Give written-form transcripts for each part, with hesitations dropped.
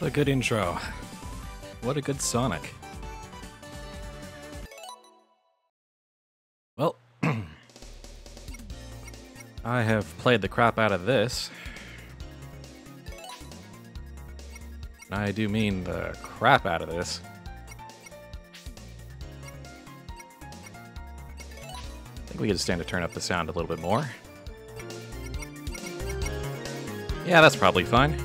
What a good intro. What a good Sonic. Well, I have played the crap out of this. I do mean the crap out of this. I think we could stand to turn up the sound a little bit more. Yeah, that's probably fine.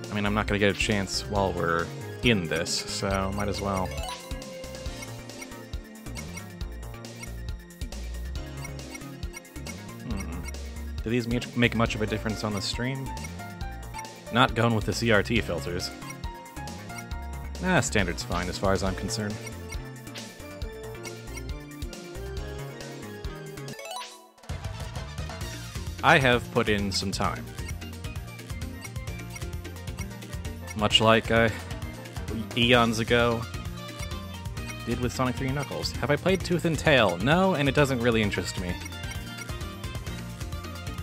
I mean, I'm not going to get a chance while we're in this, so might as well. Do these make much of a difference on the stream? Not going with the CRT filters. Nah, standard's fine as far as I'm concerned. I have put in some time. Much like eons ago did with Sonic 3 and Knuckles. Have I played Tooth and Tail? No, and it doesn't really interest me,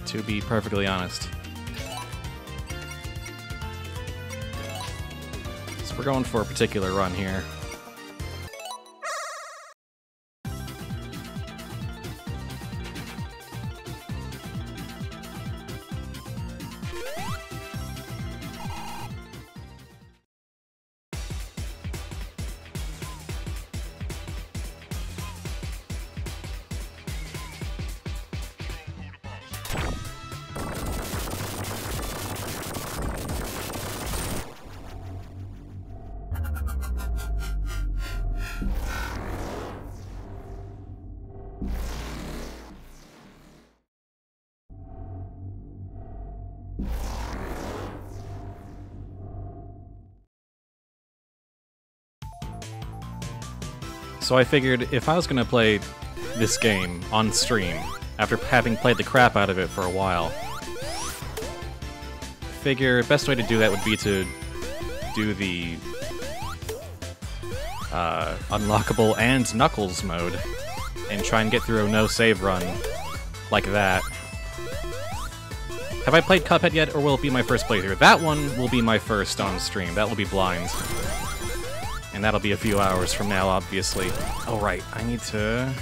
to be perfectly honest. So we're going for a particular run here. So I figured if I was going to play this game on stream, after having played the crap out of it for a while, figure best way to do that would be to do the unlockable and Knuckles mode, and try and get through a no-save run like that. Have I played Cuphead yet, or will it be my first playthrough? That one will be my first on stream. That will be blind. And that'll be a few hours from now, obviously. Oh, right. I need to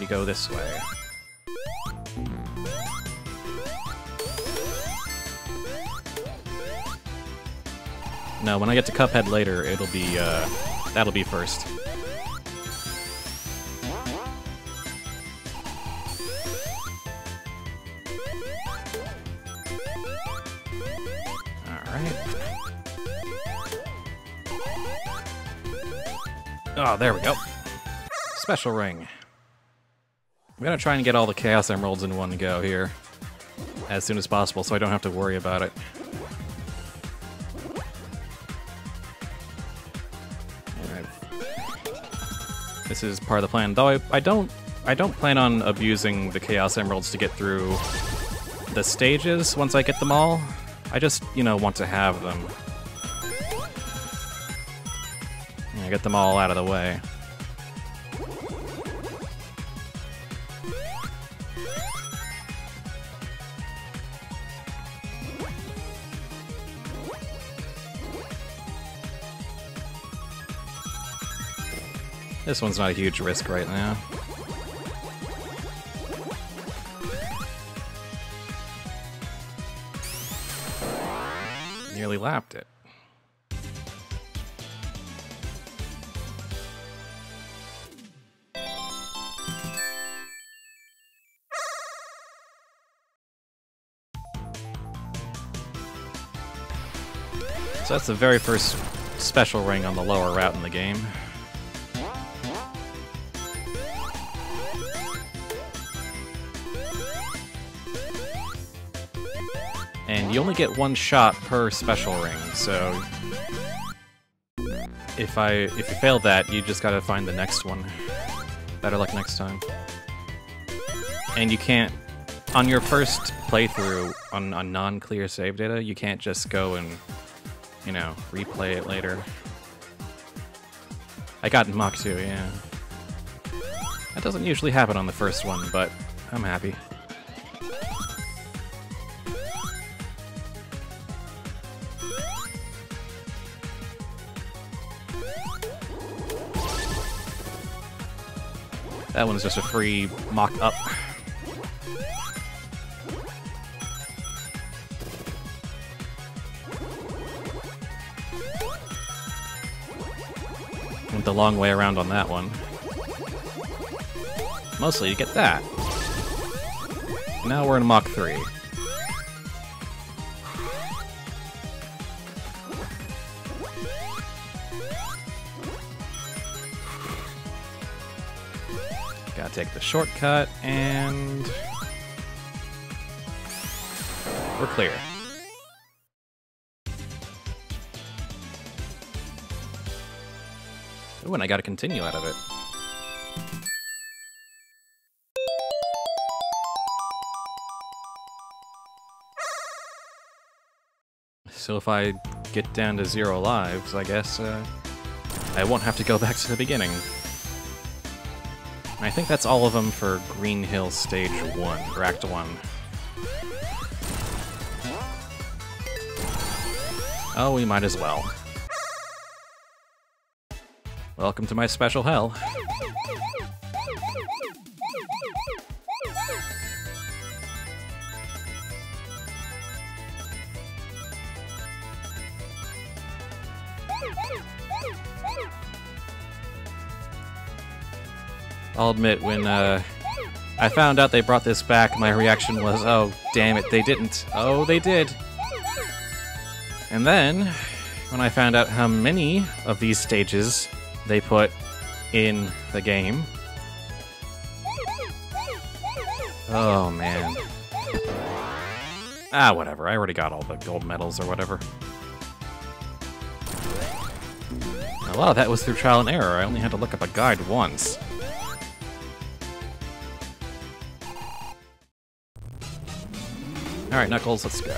go this way. No, when I get to Cuphead later, it'll be, that'll be first. Oh, there we go. Special ring. I'm gonna try and get all the Chaos Emeralds in one go here as soon as possible, so I don't have to worry about it. Alright. This is part of the plan, though I don't plan on abusing the Chaos Emeralds to get through the stages once I get them all. I just, you know, want to have them. Get them all out of the way. This one's not a huge risk right now. Nearly lapped it. So that's the very first special ring on the lower route in the game. And you only get one shot per special ring, so if you fail that, you just gotta find the next one. Better luck next time. And you can't, on your first playthrough on non-clear save data, you can't just go and, you know, replay it later. I got in Mach 2, yeah. That doesn't usually happen on the first one, but I'm happy. That one's just a free mock-up. Went the long way around on that one. Mostly to get that. Now we're in Mach 3. Gotta take the shortcut, and we're clear. Ooh, and I gotta continue out of it. So if I get down to 0 lives, I guess I won't have to go back to the beginning. And I think that's all of them for Green Hill Stage 1, or Act 1. Oh, we might as well. Welcome to my special hell. I'll admit, when I found out they brought this back, my reaction was, oh, damn it, they didn't. Oh, they did. And then, when I found out how many of these stages they put in the game, oh, man. Ah, whatever, I already got all the gold medals or whatever. A lot of that was through trial and error. I only had to look up a guide once. Alright, Knuckles, let's go.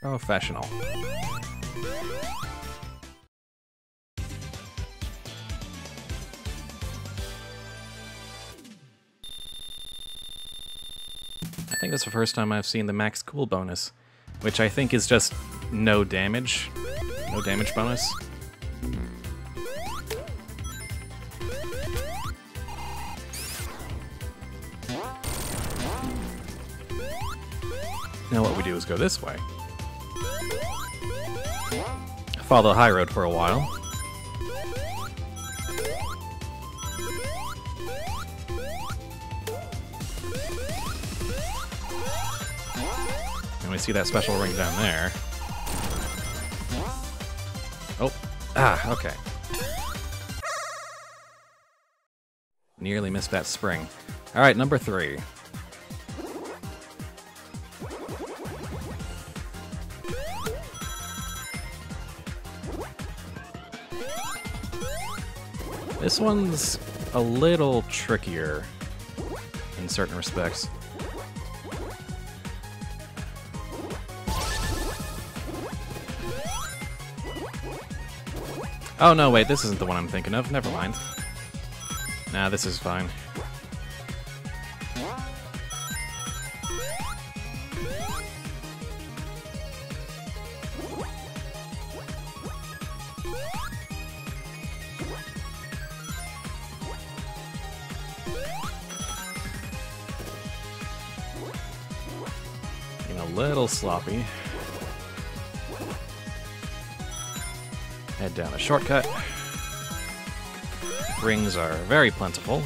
Professional. I think that's the first time I've seen the max cool bonus, which I think is just no damage. No damage bonus. Now what we do is go this way. Follow the high road for a while. And we see that special ring down there. Oh, okay. Nearly missed that spring. Alright, number 3. This one's a little trickier in certain respects. Oh no, wait, this isn't the one I'm thinking of. Never mind. Nah, this is fine. A little sloppy. Head down a shortcut. Rings are very plentiful.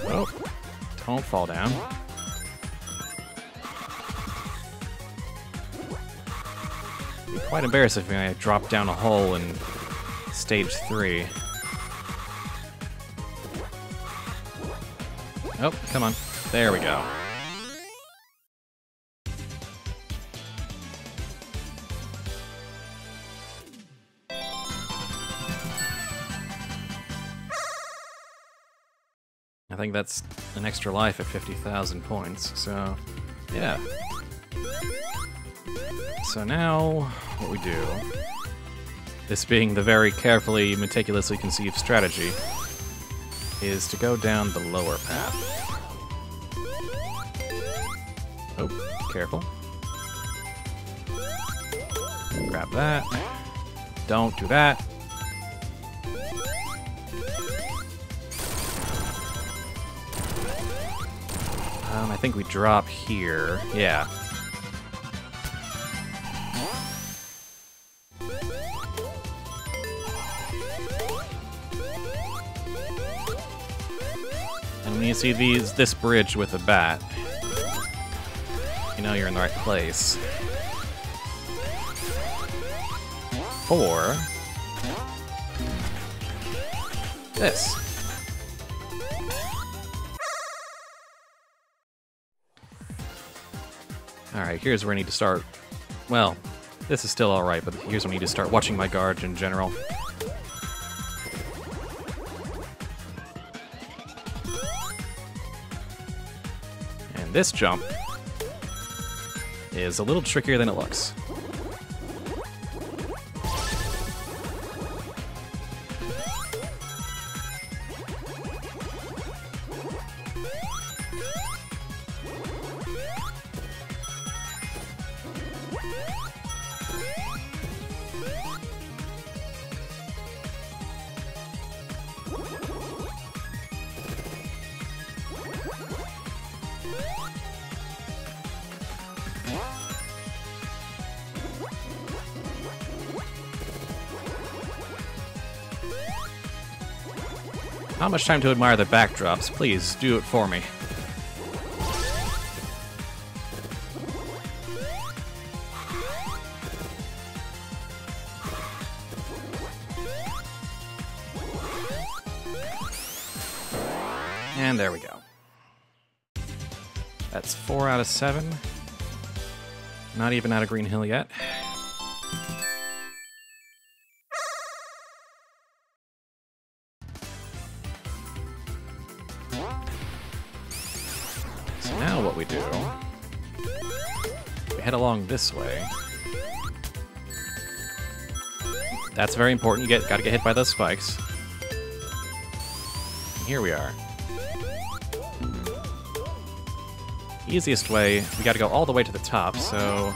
Oh, don't fall down. Quite embarrassing if I drop down a hole in stage 3. Oh, come on. There we go. I think that's an extra life at 50,000 points, so yeah. So now, what we do, this being the very carefully, meticulously conceived strategy, is to go down the lower path. Oh, careful. Grab that. Don't do that. I think we drop here. Yeah. And when you see this bridge with a bat, you know you're in the right place. For this. Alright, here's where I need to start. Well, this is still alright, but here's when I need to start watching my guard in general. And this jump is a little trickier than it looks. Not much time to admire the backdrops. Please, do it for me. And there we go. That's 4 out of 7. Not even out of Green Hill yet. So now what we do, we head along this way. That's very important. You gotta get hit by those spikes. And here we are. Easiest way, we gotta go all the way to the top, so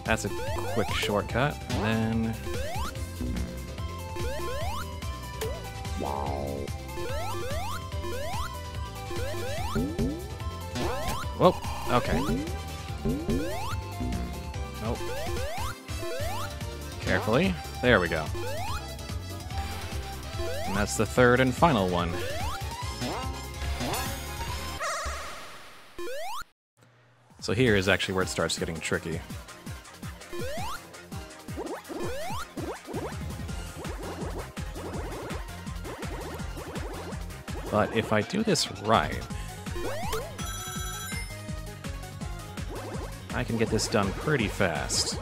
that's a quick shortcut. And then whoa, okay. Nope. Carefully. There we go. And that's the third and final one. So here is actually where it starts getting tricky. But if I do this right, I can get this done pretty fast.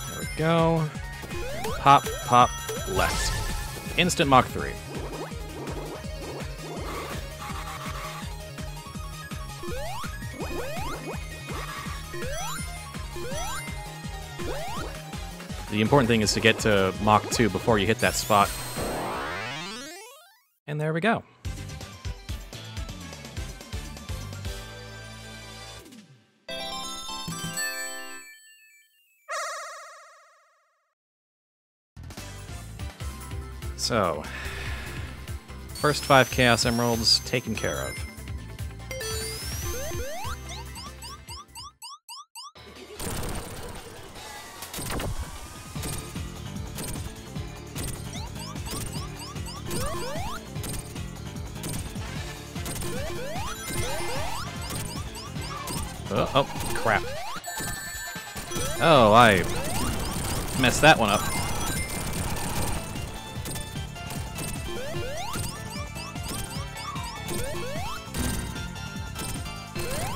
There we go. Pop, pop, left. Instant Mach 3. The important thing is to get to Mach 2 before you hit that spot. And there we go. So, first 5 Chaos Emeralds taken care of. Oh, crap. Oh, I messed that one up.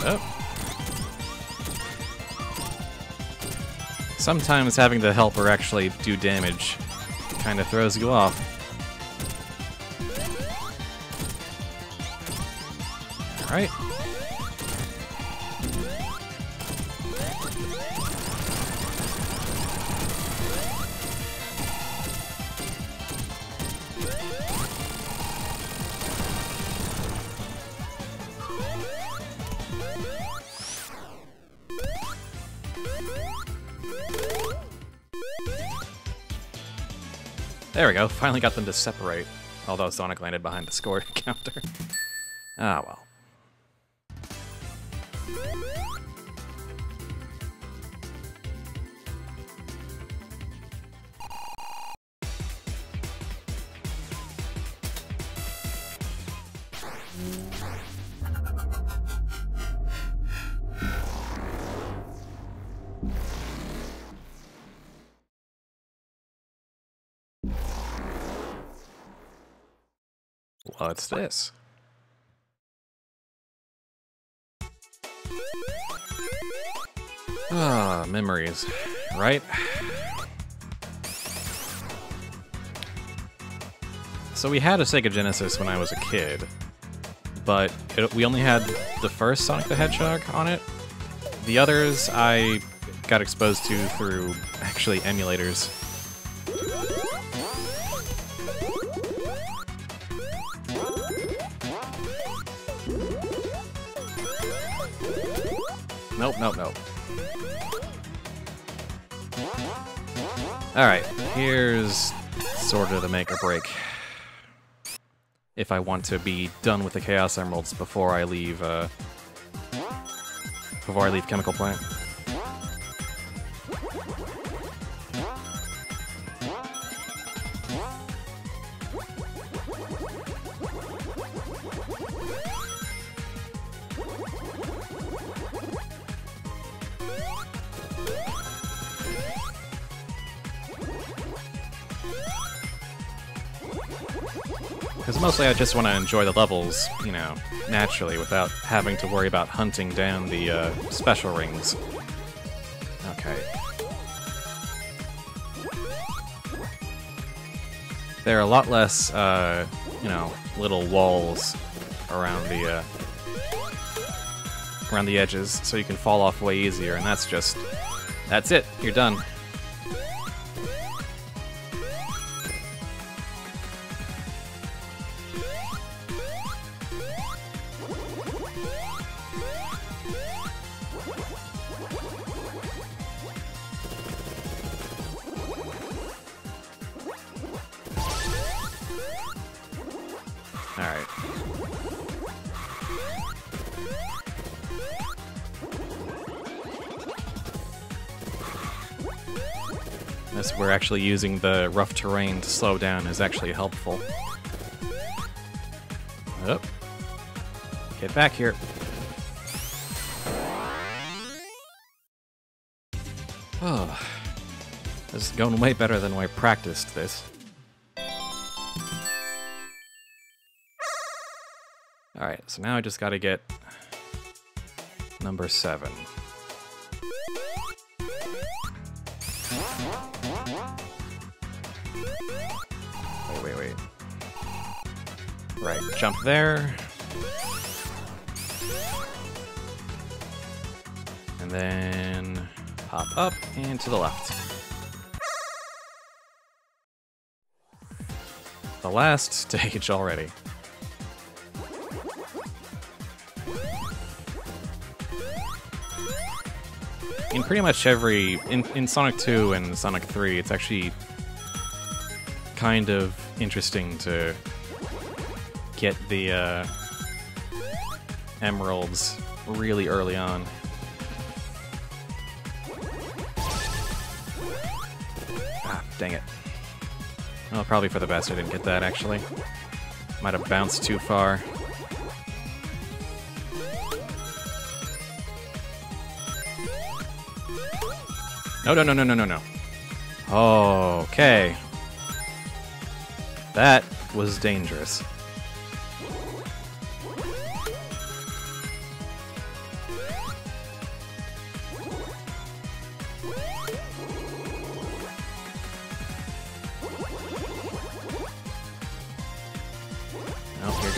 Oh. Sometimes having the helper actually do damage kind of throws you off. Alright. There we go, finally got them to separate, although Sonic landed behind the score counter. Ah, well. What's this? Ah, memories, right? So we had a Sega Genesis when I was a kid, but we only had the first Sonic the Hedgehog on it. The others I got exposed to through, actually, emulators. Nope, nope, nope. Alright, here's sort of the make or break. If I want to be done with the Chaos Emeralds before I leave Chemical Plant. Because mostly I just want to enjoy the levels, you know, naturally, without having to worry about hunting down the special rings. Okay. There are a lot less, you know, little walls around the edges, so you can fall off way easier, and that's it, you're done. Alright. This, we're actually using the rough terrain to slow down is actually helpful. Oh. Get back here. Oh. This is going way better than when I practiced this. Alright, so now I just gotta get number 7. Wait. Right, jump there. And then hop up and to the left. The last stage already. In pretty much in Sonic 2 and Sonic 3, it's actually kind of interesting to get the emeralds really early on. Ah, dang it. Well, probably for the best I didn't get that, actually. Might have bounced too far. No. Okay. That was dangerous.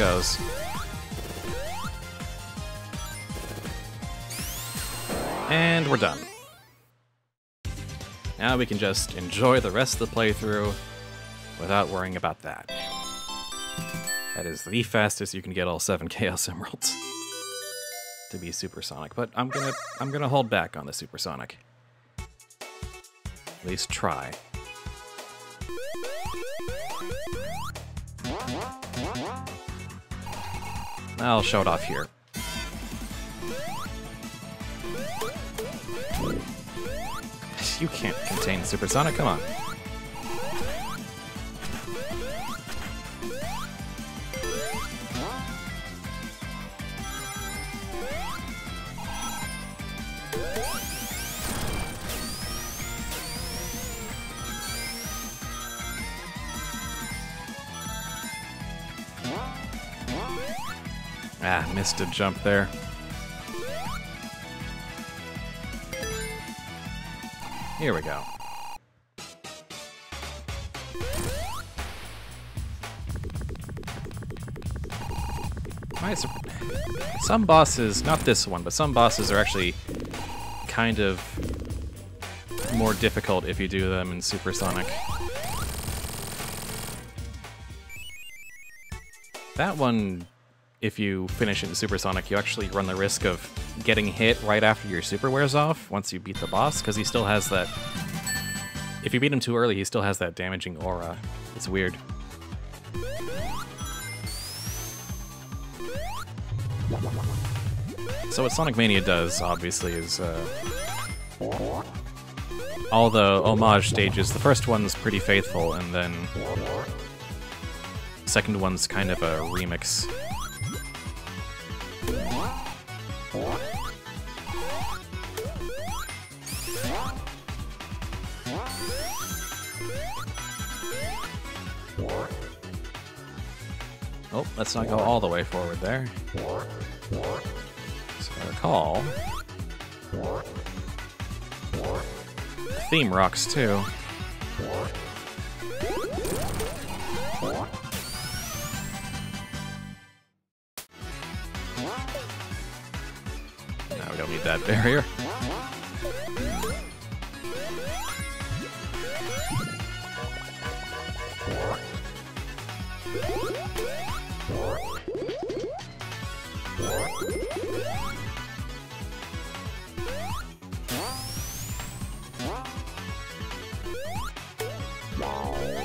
goes. And we're done. Now we can just enjoy the rest of the playthrough without worrying about that. That is the fastest you can get all 7 Chaos Emeralds to be supersonic, but I'm gonna hold back on the supersonic. At least try. I'll show it off here. You can't contain supersonic, come on. Ah, missed a jump there. Here we go. Some bosses, not this one, but some bosses are actually kind of more difficult if you do them in supersonic. That one, if you finish it in supersonic, you actually run the risk of getting hit right after your super wears off once you beat the boss, because he still has that... If you beat him too early, he still has that damaging aura. It's weird. So what Sonic Mania does, obviously, is all the homage stages. The first one's pretty faithful, and then the second one's kind of a remix. Oh, let's not go all the way forward there. So I recall, the theme rocks too. Now we don't need that barrier.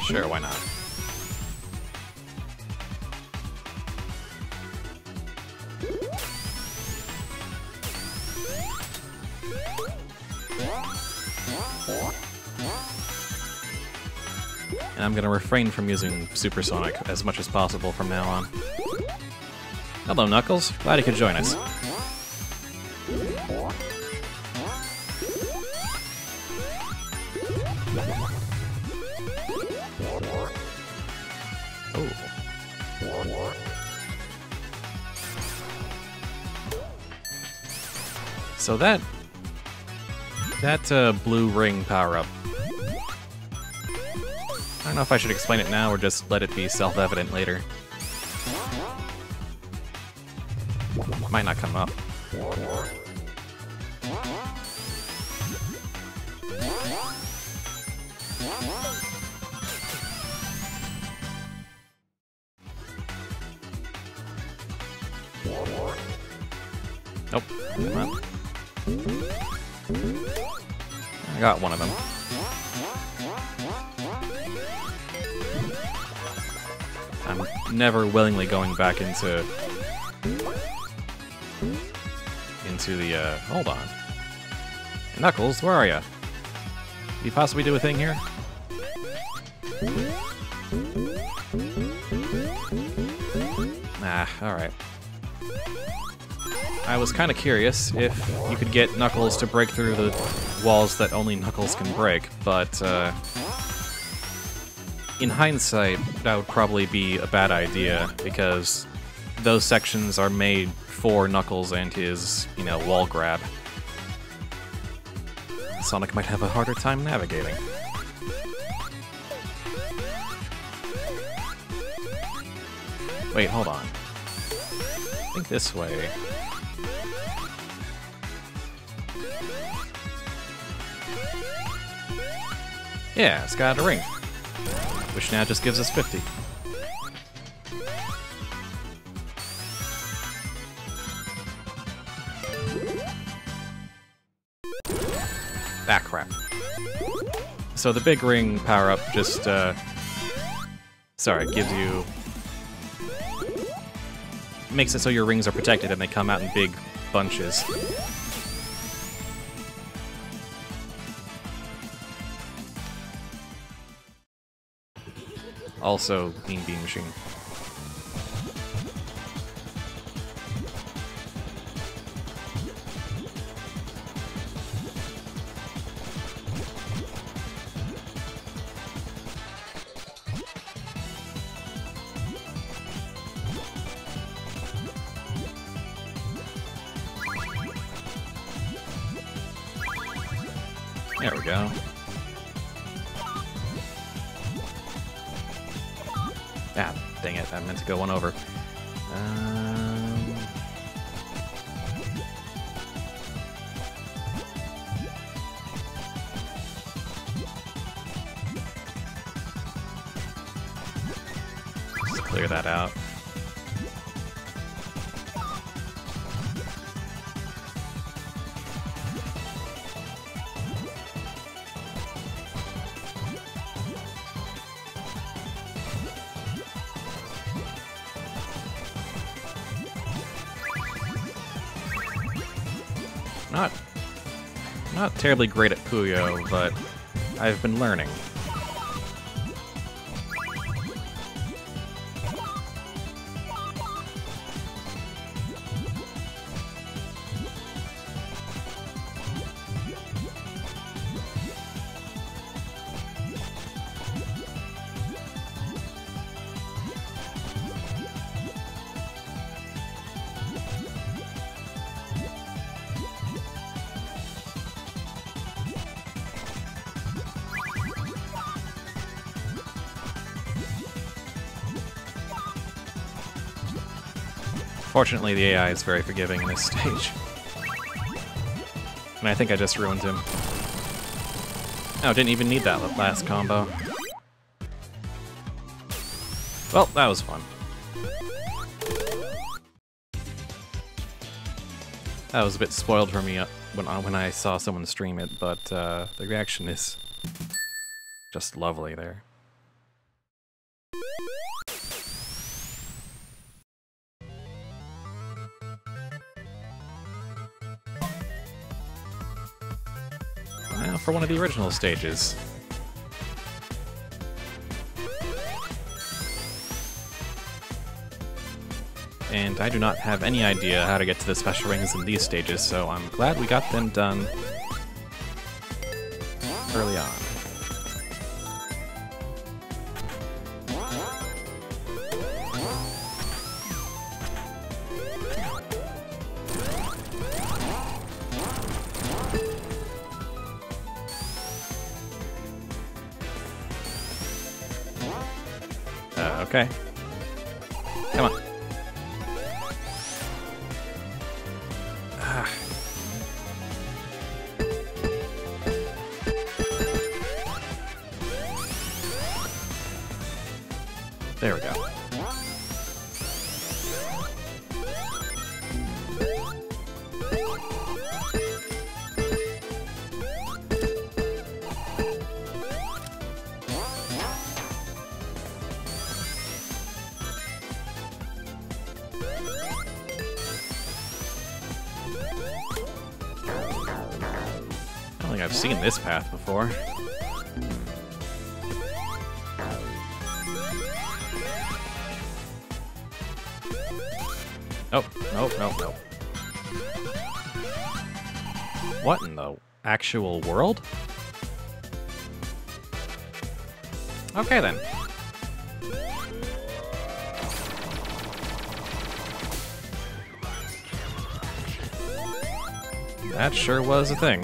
Sure, why not? And I'm gonna refrain from using Supersonic as much as possible from now on. Hello, Knuckles. Glad you could join us. So that blue ring power-up, I don't know if I should explain it now or just let it be self-evident later. Might not come up. Nope. Come on. I got one of them. I'm never willingly going back into the, hold on. Knuckles, where are ya? Can you possibly do a thing here? Ah, alright. I was kind of curious if you could get Knuckles to break through the walls that only Knuckles can break, but in hindsight, that would probably be a bad idea, because those sections are made for Knuckles and his, you know, wall grab. Sonic might have a harder time navigating. Wait, hold on. think this way. Yeah, it's got a ring, which now just gives us 50. Ah, crap. So the big ring power-up just, sorry, gives you... makes it so your rings are protected and they come out in big bunches. Also, Mean Bean Machine. There we go. Ah, dang it, I meant to go one over. Just clear that out. Not terribly great at Puyo, but I've been learning. Fortunately, the AI is very forgiving in this stage. And I think I just ruined him. Oh, didn't even need that last combo. Well, that was fun. That was a bit spoiled for me when I saw someone stream it, but the reaction is just lovely there. Now for one of the original stages. And I do not have any idea how to get to the special rings in these stages, so I'm glad we got them done early on. Okay. Come on. Ah. There we go. I've seen this path before. Oh, no, no, no. What in the actual world? Okay then. That sure was a thing.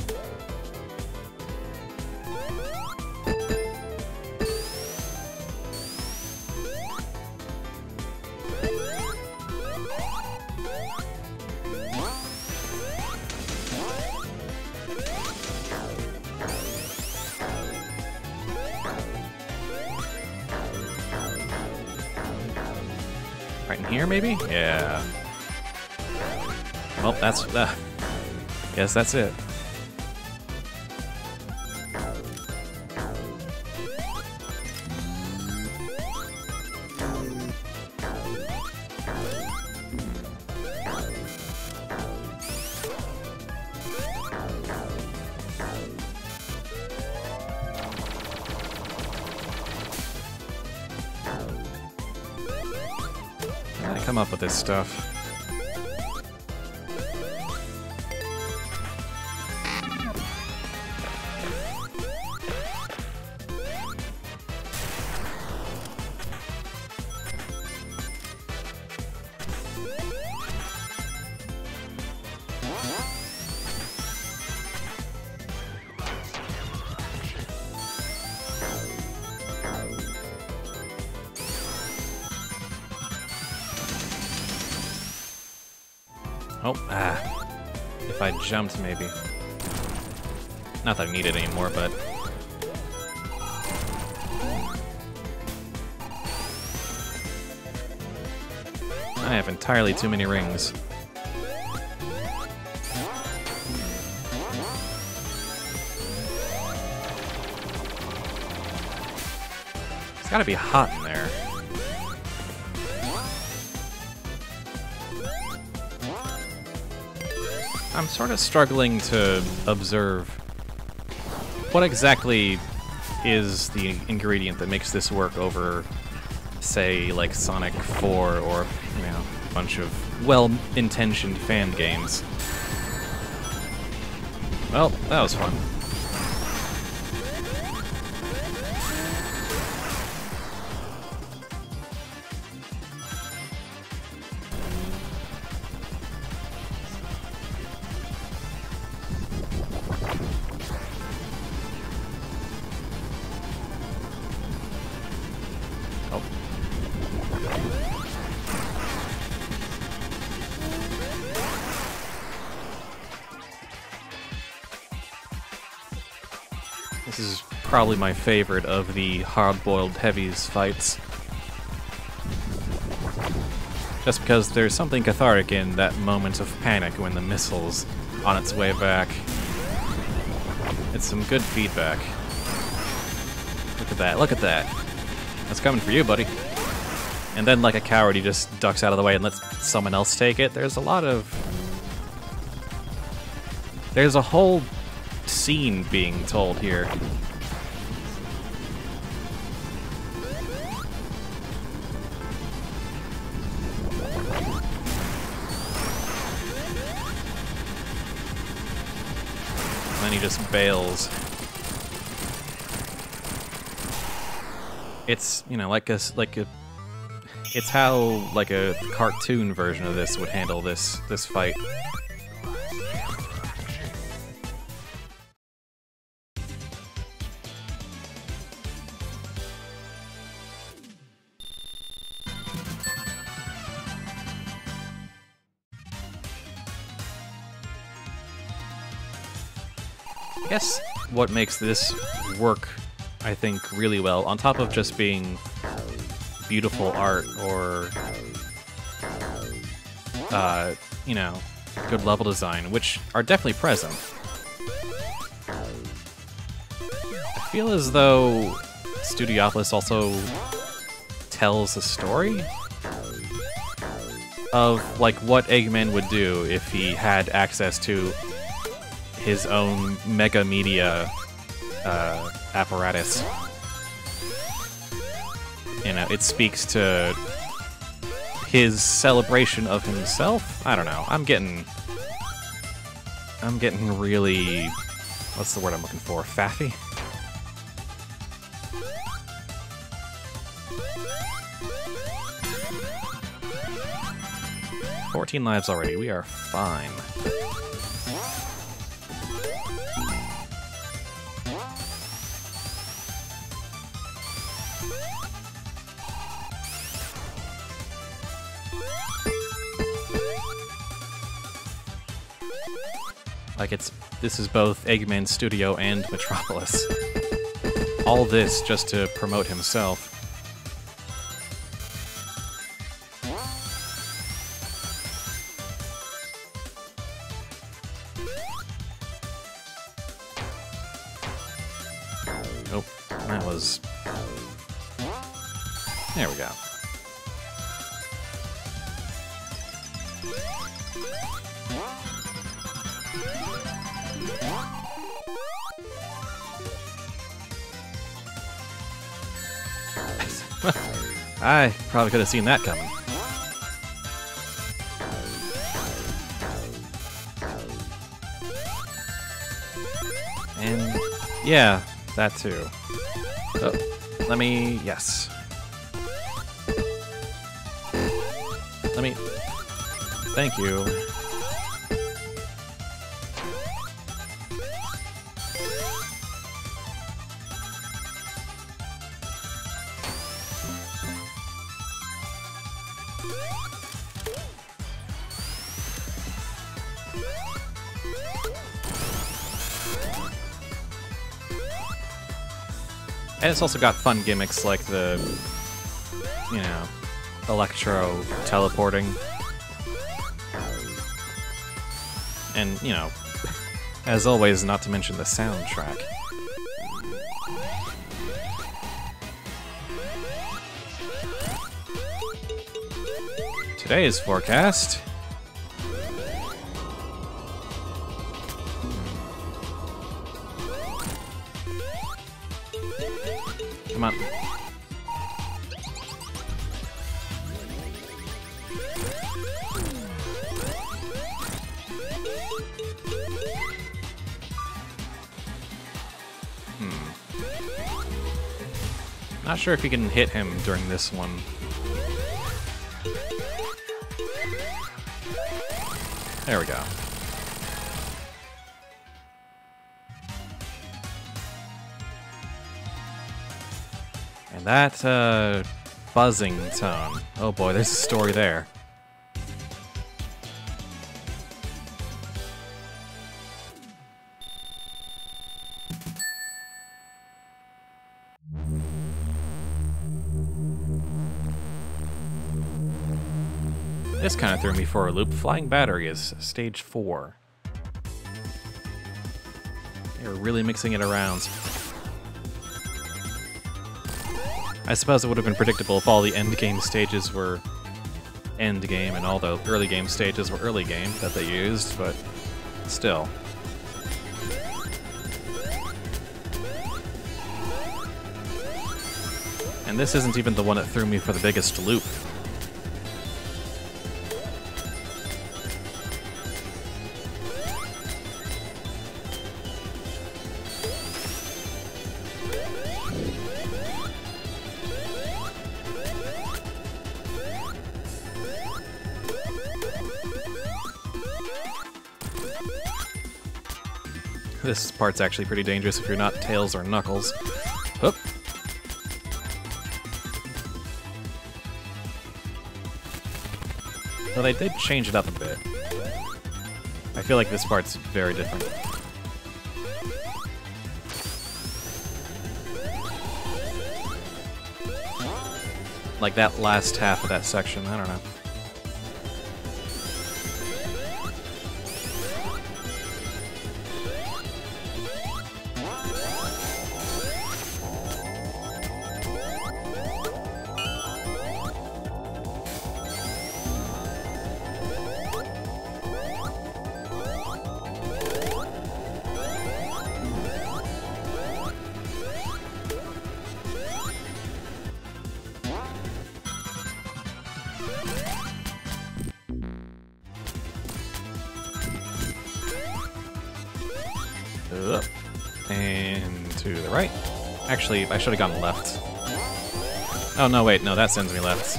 Right in here, maybe? Yeah. Well, that's... yes, that's it. How did I come up with this stuff? Oh, if I jumped, maybe. Not that I need it anymore, but... I have entirely too many rings. It's gotta be hot in there. I'm sort of struggling to observe what exactly is the ingredient that makes this work over, say, like Sonic 4 or, you know, a bunch of well-intentioned fan games. Well, that was fun. This is probably my favorite of the hard-boiled heavies fights. Just because there's something cathartic in that moment of panic when the missile's on its way back. It's some good feedback. Look at that, look at that. That's coming for you, buddy. And then, like a coward, he just ducks out of the way and lets someone else take it. There's a lot of... There's a whole scene being told here. And then he just bails. It's, you know, it's how like a cartoon version of this would handle this fight. I guess what makes this work, I think, really well, on top of just being beautiful art or, you know, good level design, which are definitely present. I feel as though Studiopolis also tells a story of, like, what Eggman would do if he had access to his own mega media apparatus. You know, it speaks to his celebration of himself. I don't know. I'm getting really, what's the word I'm looking for? Faffy? "14 lives already. We are fine." Like, this is both Eggman Studio and Metropolis. All this just to promote himself. Oh, that was... There we go. I probably could have seen that coming. And yeah, that too. Oh, let me... yes. Let me... thank you. And it's also got fun gimmicks like the, you know, electro teleporting. And, you know, as always, not to mention the soundtrack. Today's forecast. Come on. Not sure if you can hit him during this one. There we go. And that, buzzing tone. Oh boy, there's a story there. This kind of threw me for a loop. Flying Battery is stage 4. You're really mixing it around. I suppose it would have been predictable if all the end game stages were end game and all the early game stages were early game that they used, but still. And this isn't even the one that threw me for the biggest loop. This part's actually pretty dangerous if you're not Tails or Knuckles. Oop. Though they did change it up a bit. I feel like this part's very different. Like that last half of that section, I don't know. Up. And to the right. Actually, I should have gone left. Oh, no, wait. No, that sends me left.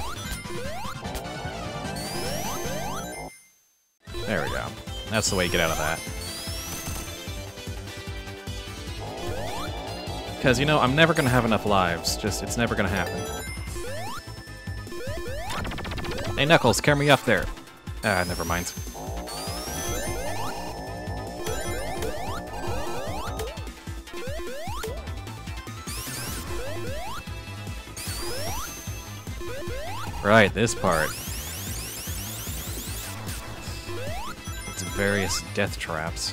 There we go. That's the way you get out of that. Because, you know, I'm never going to have enough lives. Just, it's never going to happen. Hey, Knuckles, carry me up there. Ah, never mind. Right, this part. It's various death traps.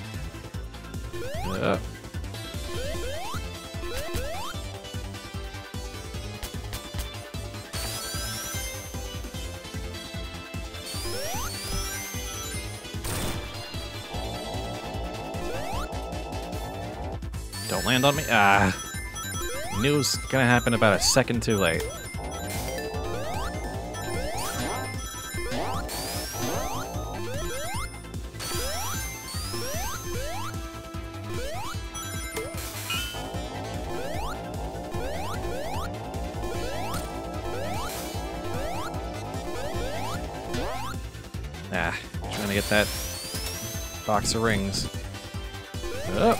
Don't land on me. Ah. Knew it was gonna happen about a second too late. Ah, trying to get that box of rings. Oh.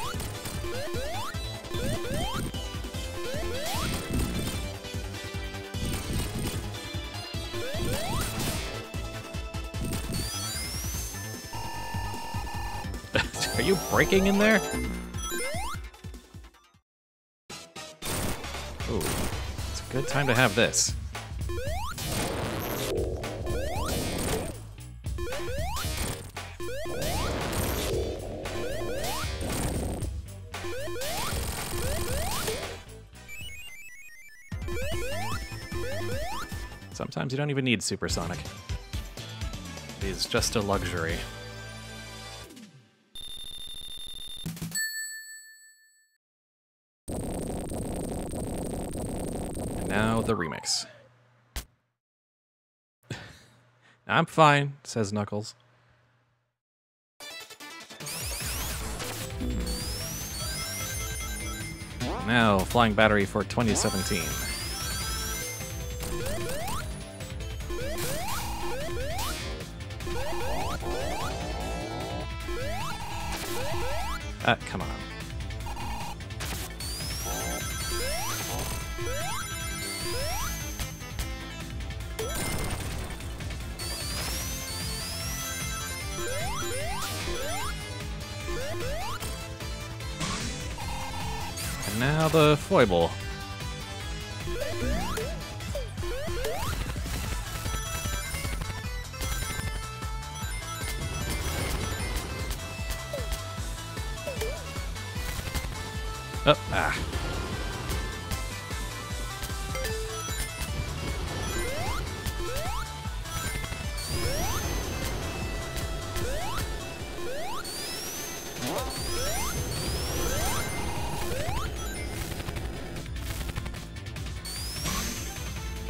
Are you breaking in there? Ooh, it's a good time to have this. Sometimes you don't even need supersonic. It is just a luxury. And now the remix. I'm fine, says Knuckles. Now, flying battery for 2017. Come on. And now the foible. Oh, ah.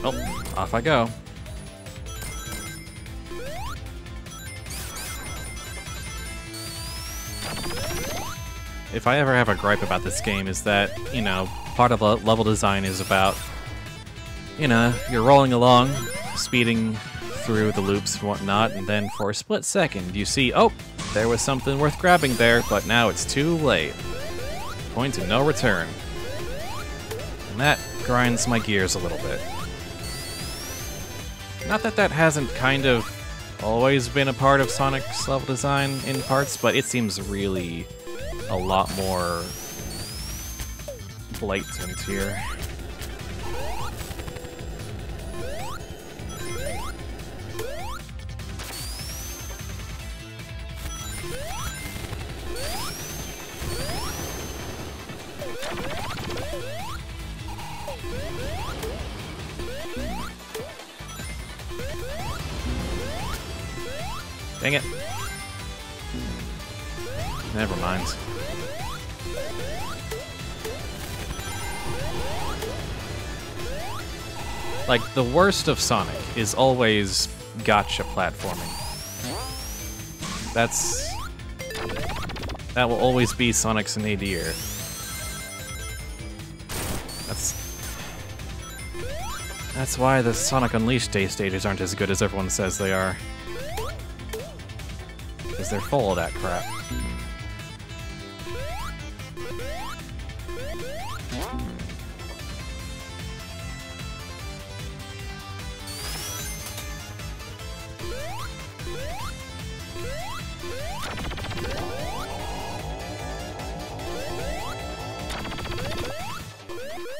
Oh, off I go. If I ever have a gripe about this game is that, you know, part of the level design is about, you know, you're rolling along, speeding through the loops and whatnot, and then for a split second you see, oh, there was something worth grabbing there, but now it's too late. Point of no return. And that grinds my gears a little bit. Not that that hasn't kind of always been a part of Sonic's level design in parts, but it seems really a lot more blatant here. Dang it. Never mind. Like, the worst of Sonic is always gotcha platforming. That will always be Sonic's nadir. That's why the Sonic Unleashed Day stages aren't as good as everyone says they are. Because they're full of that crap.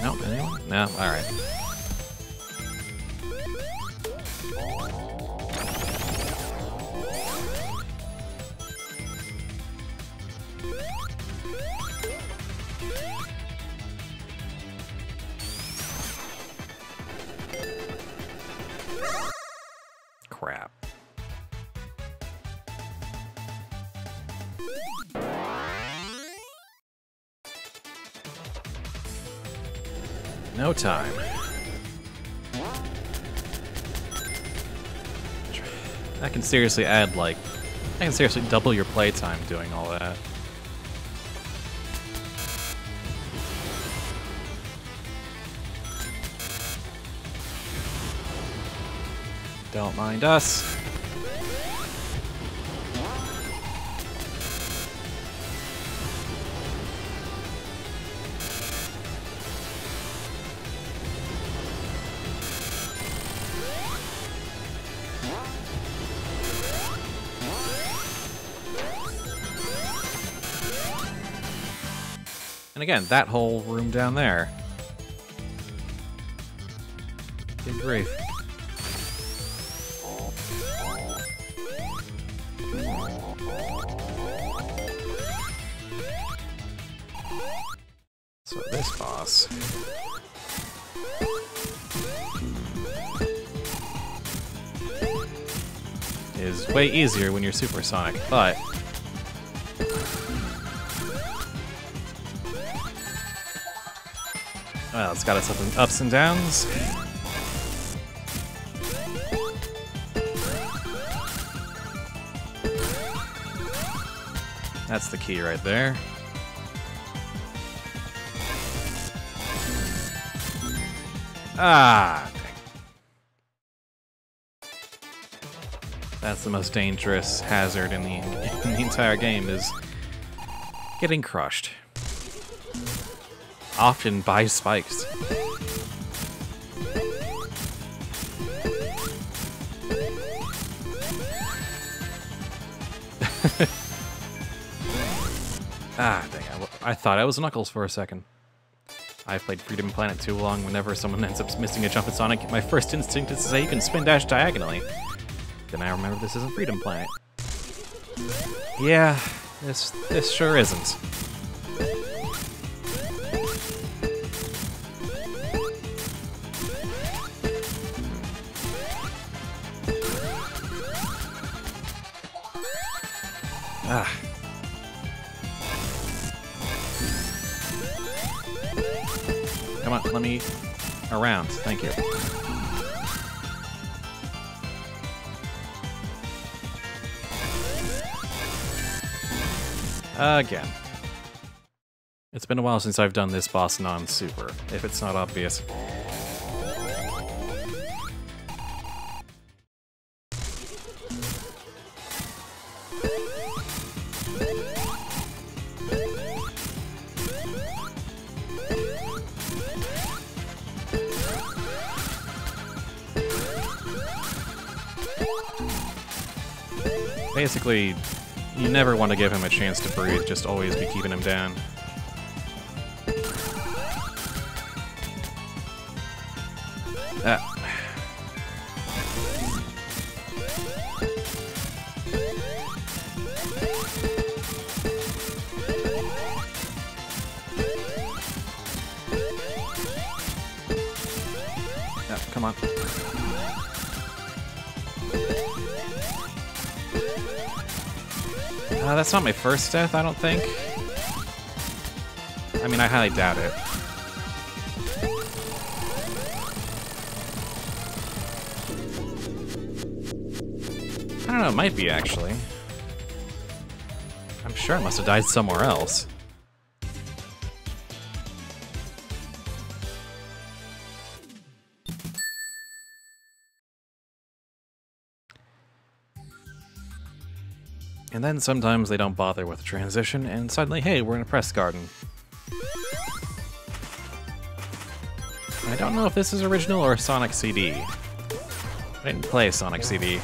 No, anyone? No, alright. Crap. No time. That can seriously add, like... I can seriously double your playtime doing all that. Don't mind us. And again, that whole room down there. Good grief. So this boss is way easier when you're supersonic, but well, it's got its ups and downs. That's the key right there. Ah! That's the most dangerous hazard in the entire game, is getting crushed. Often by spikes. Ah, dang it. I thought I was Knuckles for a second. I've played Freedom Planet too long. Whenever someone ends up missing a jump in Sonic, my first instinct is to say you can spin dash diagonally. Then I remember this isn't Freedom Planet. Yeah, this sure isn't. Ah. Come on, let me around. Thank you. Again. It's been a while since I've done this boss non-super, if it's not obvious. Basically, you never want to give him a chance to breathe, just always be keeping him down. Ah. Ah, come on. That's not my first death, I don't think. I mean, I highly doubt it. I don't know, it might be, actually. I'm sure I must have died somewhere else. And then sometimes they don't bother with the transition, and suddenly, hey, we're in a press garden. I don't know if this is original or Sonic CD. I didn't play Sonic CD.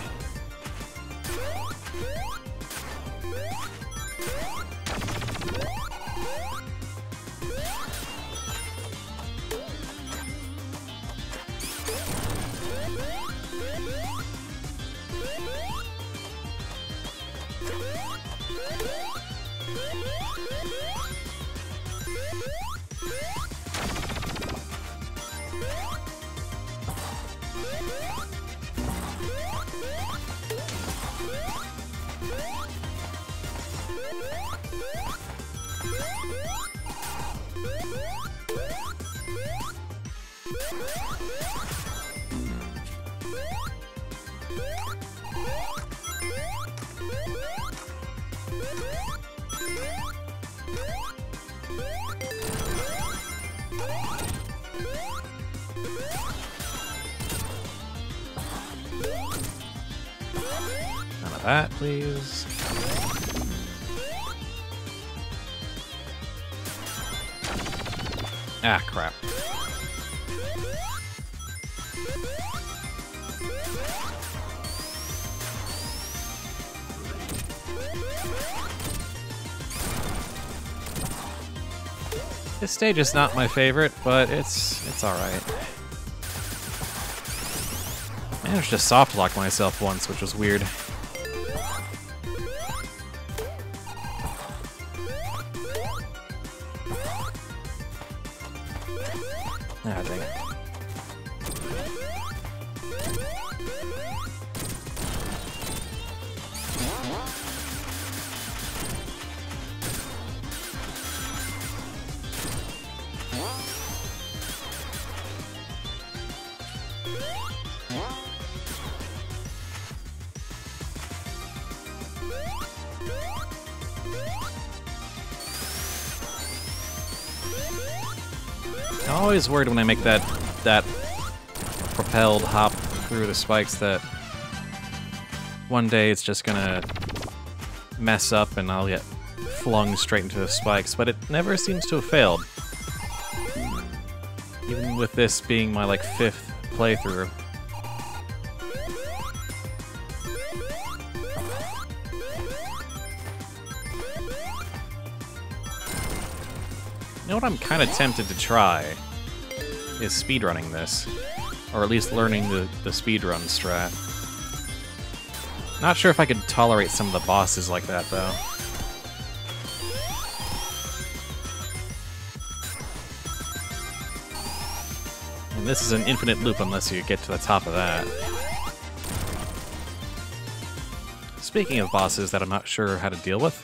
None of that, please. Ah, crap. This stage is not my favorite, but it's alright. I managed to soft lock myself once, which was weird. Ah, dang it. I'm always worried when I make that propelled hop through the spikes that one day it's just gonna mess up and I'll get flung straight into the spikes, but it never seems to have failed. Even with this being my, like, 5th playthrough. You know what I'm kind of tempted to try is speedrunning this. Or at least learning the speedrun strat. Not sure if I could tolerate some of the bosses like that, though. And this is an infinite loop unless you get to the top of that. Speaking of bosses that I'm not sure how to deal with.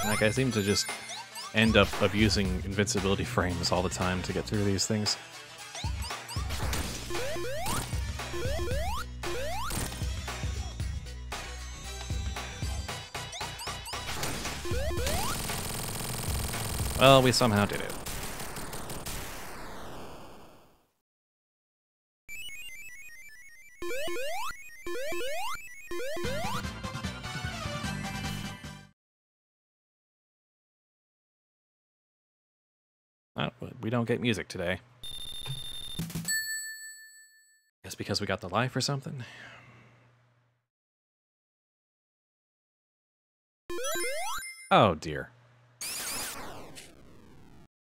Like, I seem to just end up abusing invincibility frames all the time to get through these things. Well, we somehow did it. Oh, we don't get music today. Guess because we got the life or something? Oh dear.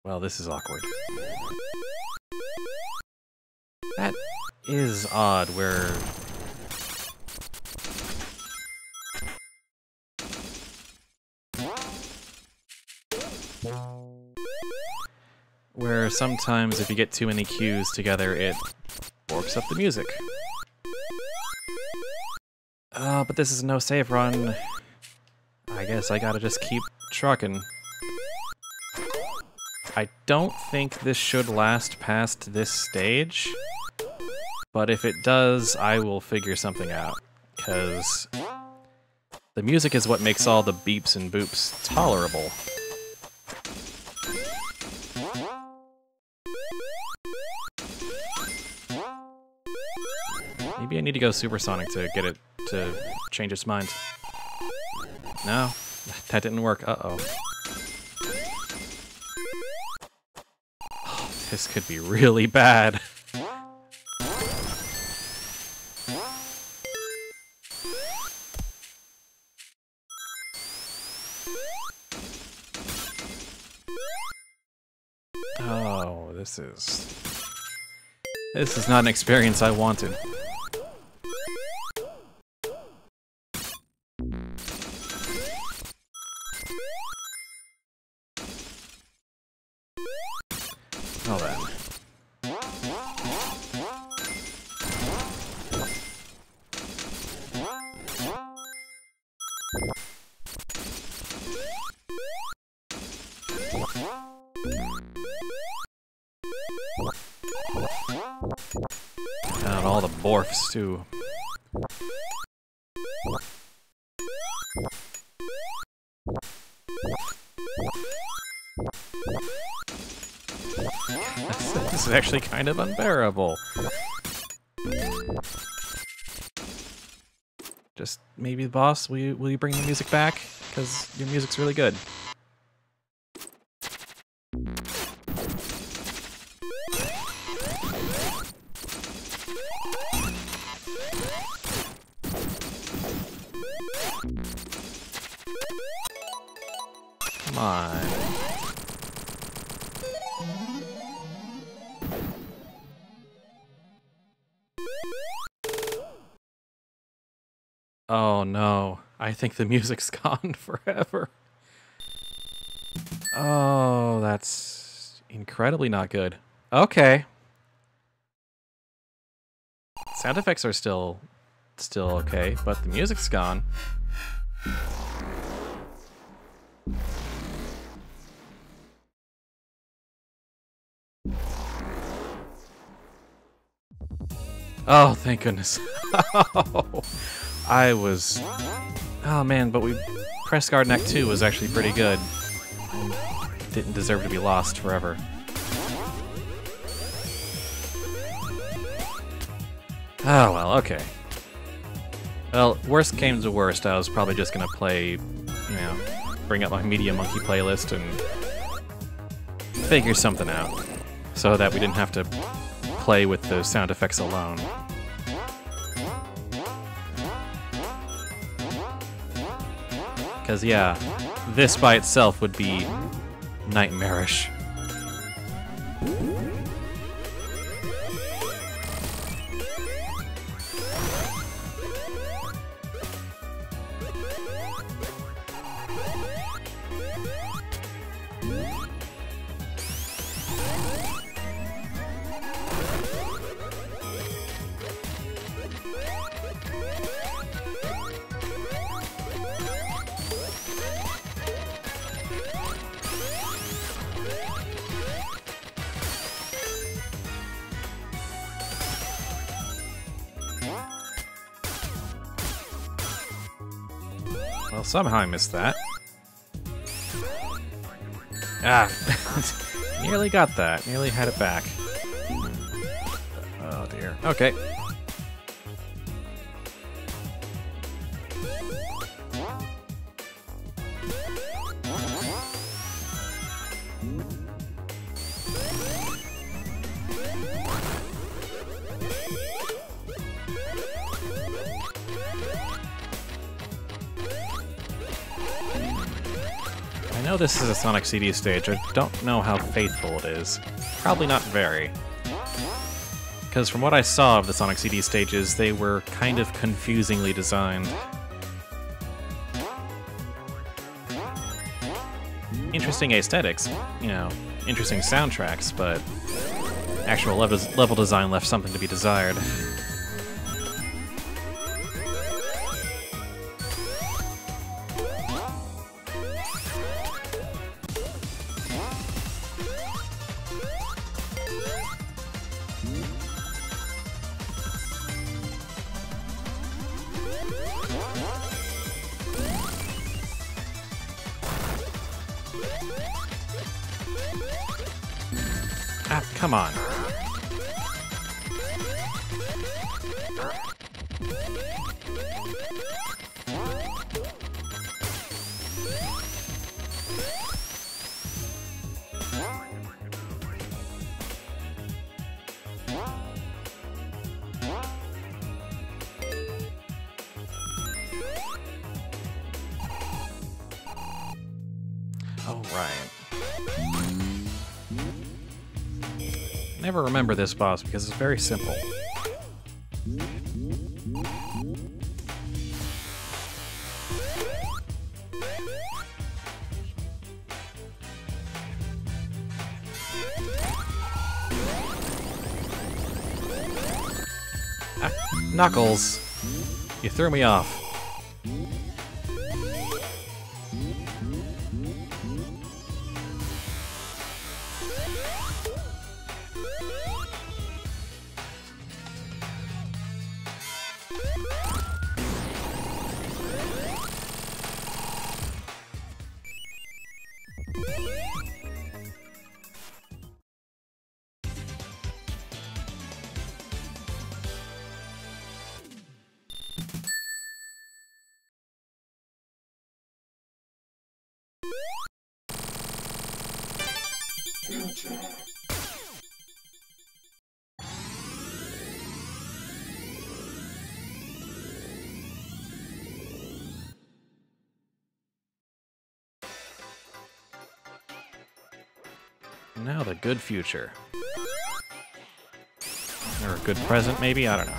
Well, this is awkward. That is odd, where... where sometimes if you get too many cues together, it warps up the music. Oh, but this is no save run. I guess I gotta just keep trucking. I don't think this should last past this stage, but if it does, I will figure something out, because the music is what makes all the beeps and boops tolerable. Maybe I need to go supersonic to get it to change its mind. No, that didn't work. Uh-oh. Oh, this could be really bad. Oh, this is not an experience I wanted. Well then. And all the morphs too. This is actually kind of unbearable. Just maybe the boss, will you bring the music back? Because your music's really good. Come on. Oh no, I think the music's gone forever. Oh, that's incredibly not good. Okay. Sound effects are still okay, but the music's gone. Oh, thank goodness. Oh man, but Press Guard Act 2 was actually pretty good. Didn't deserve to be lost forever. Oh well, okay. Well, worst came to worst, I was probably just gonna play, bring up my Media Monkey playlist and figure something out, so that we didn't have to play with the sound effects alone. Because, yeah, this by itself would be nightmarish. Well, somehow I missed that. Ah! Nearly got that. Nearly had it back. Oh dear. Okay. I know this is a Sonic CD stage, I don't know how faithful it is. Probably not very. Because from what I saw of the Sonic CD stages, they were kind of confusingly designed. Interesting aesthetics, interesting soundtracks, but actual level design left something to be desired. Ah, come on. Oh, right. Never remember this boss because it's very simple. Ah, Knuckles! You threw me off. Now the good future. Or a good present, maybe? I don't know.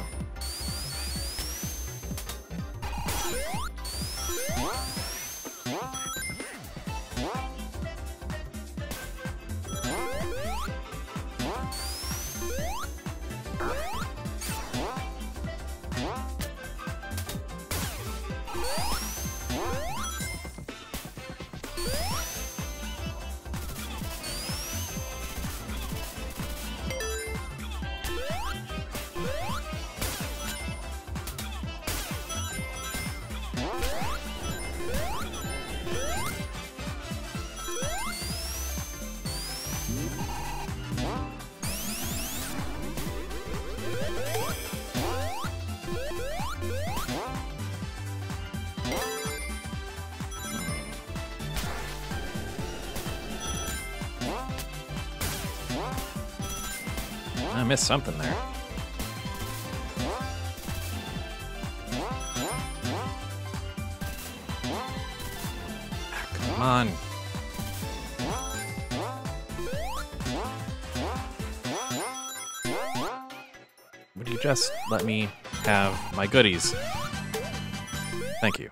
I missed something there. Ah, come on. Would you just let me have my goodies? Thank you.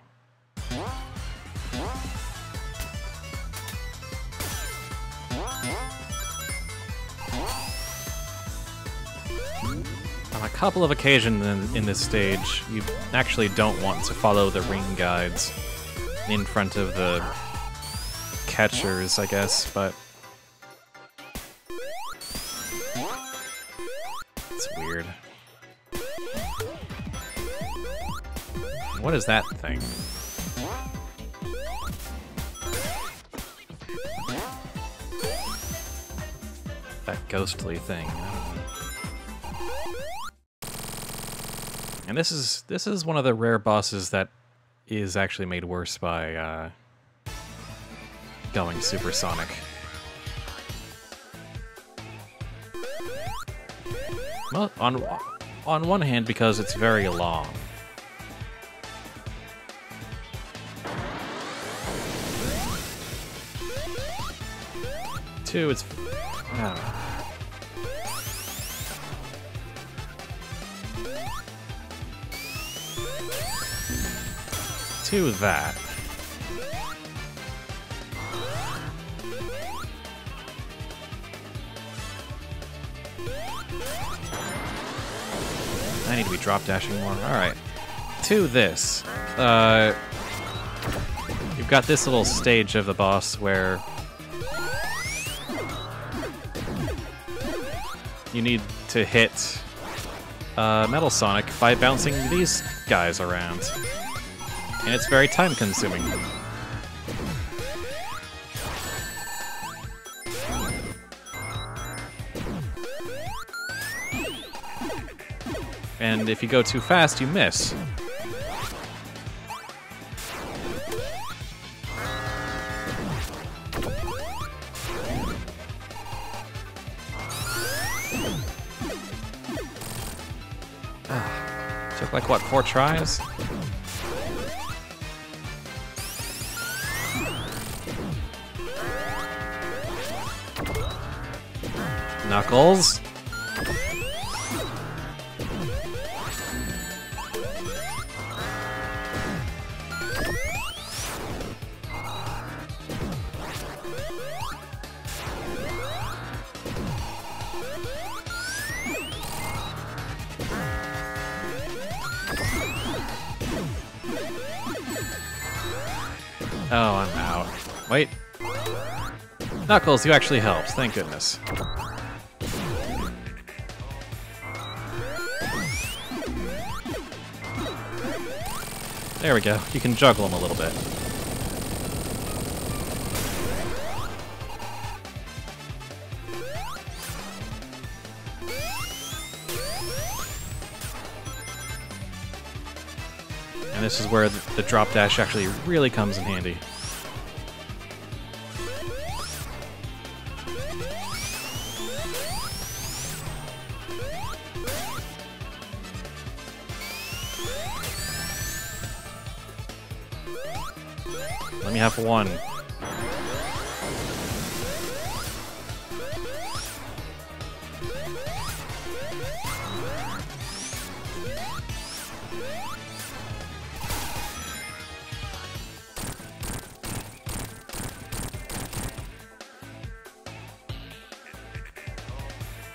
On a couple of occasions in this stage, you actually don't want to follow the ring guides in front of the catchers, I guess, but it's weird. What is that thing? That ghostly thing. I don't know. And this is one of the rare bosses that is actually made worse by going supersonic. Well, on one hand, because it's very long. Two, it's I don't know. To that. I need to be drop dashing more. Alright. To this. You've got this little stage of the boss where you need to hit Metal Sonic by bouncing these guys around. And it's very time-consuming. And if you go too fast, you miss. Took like, what, 4 tries? Knuckles. Oh, I'm out. Wait. Knuckles, you actually helped. Thank goodness. There we go. You can juggle him a little bit. And this is where the drop dash actually really comes in handy. Let me have one.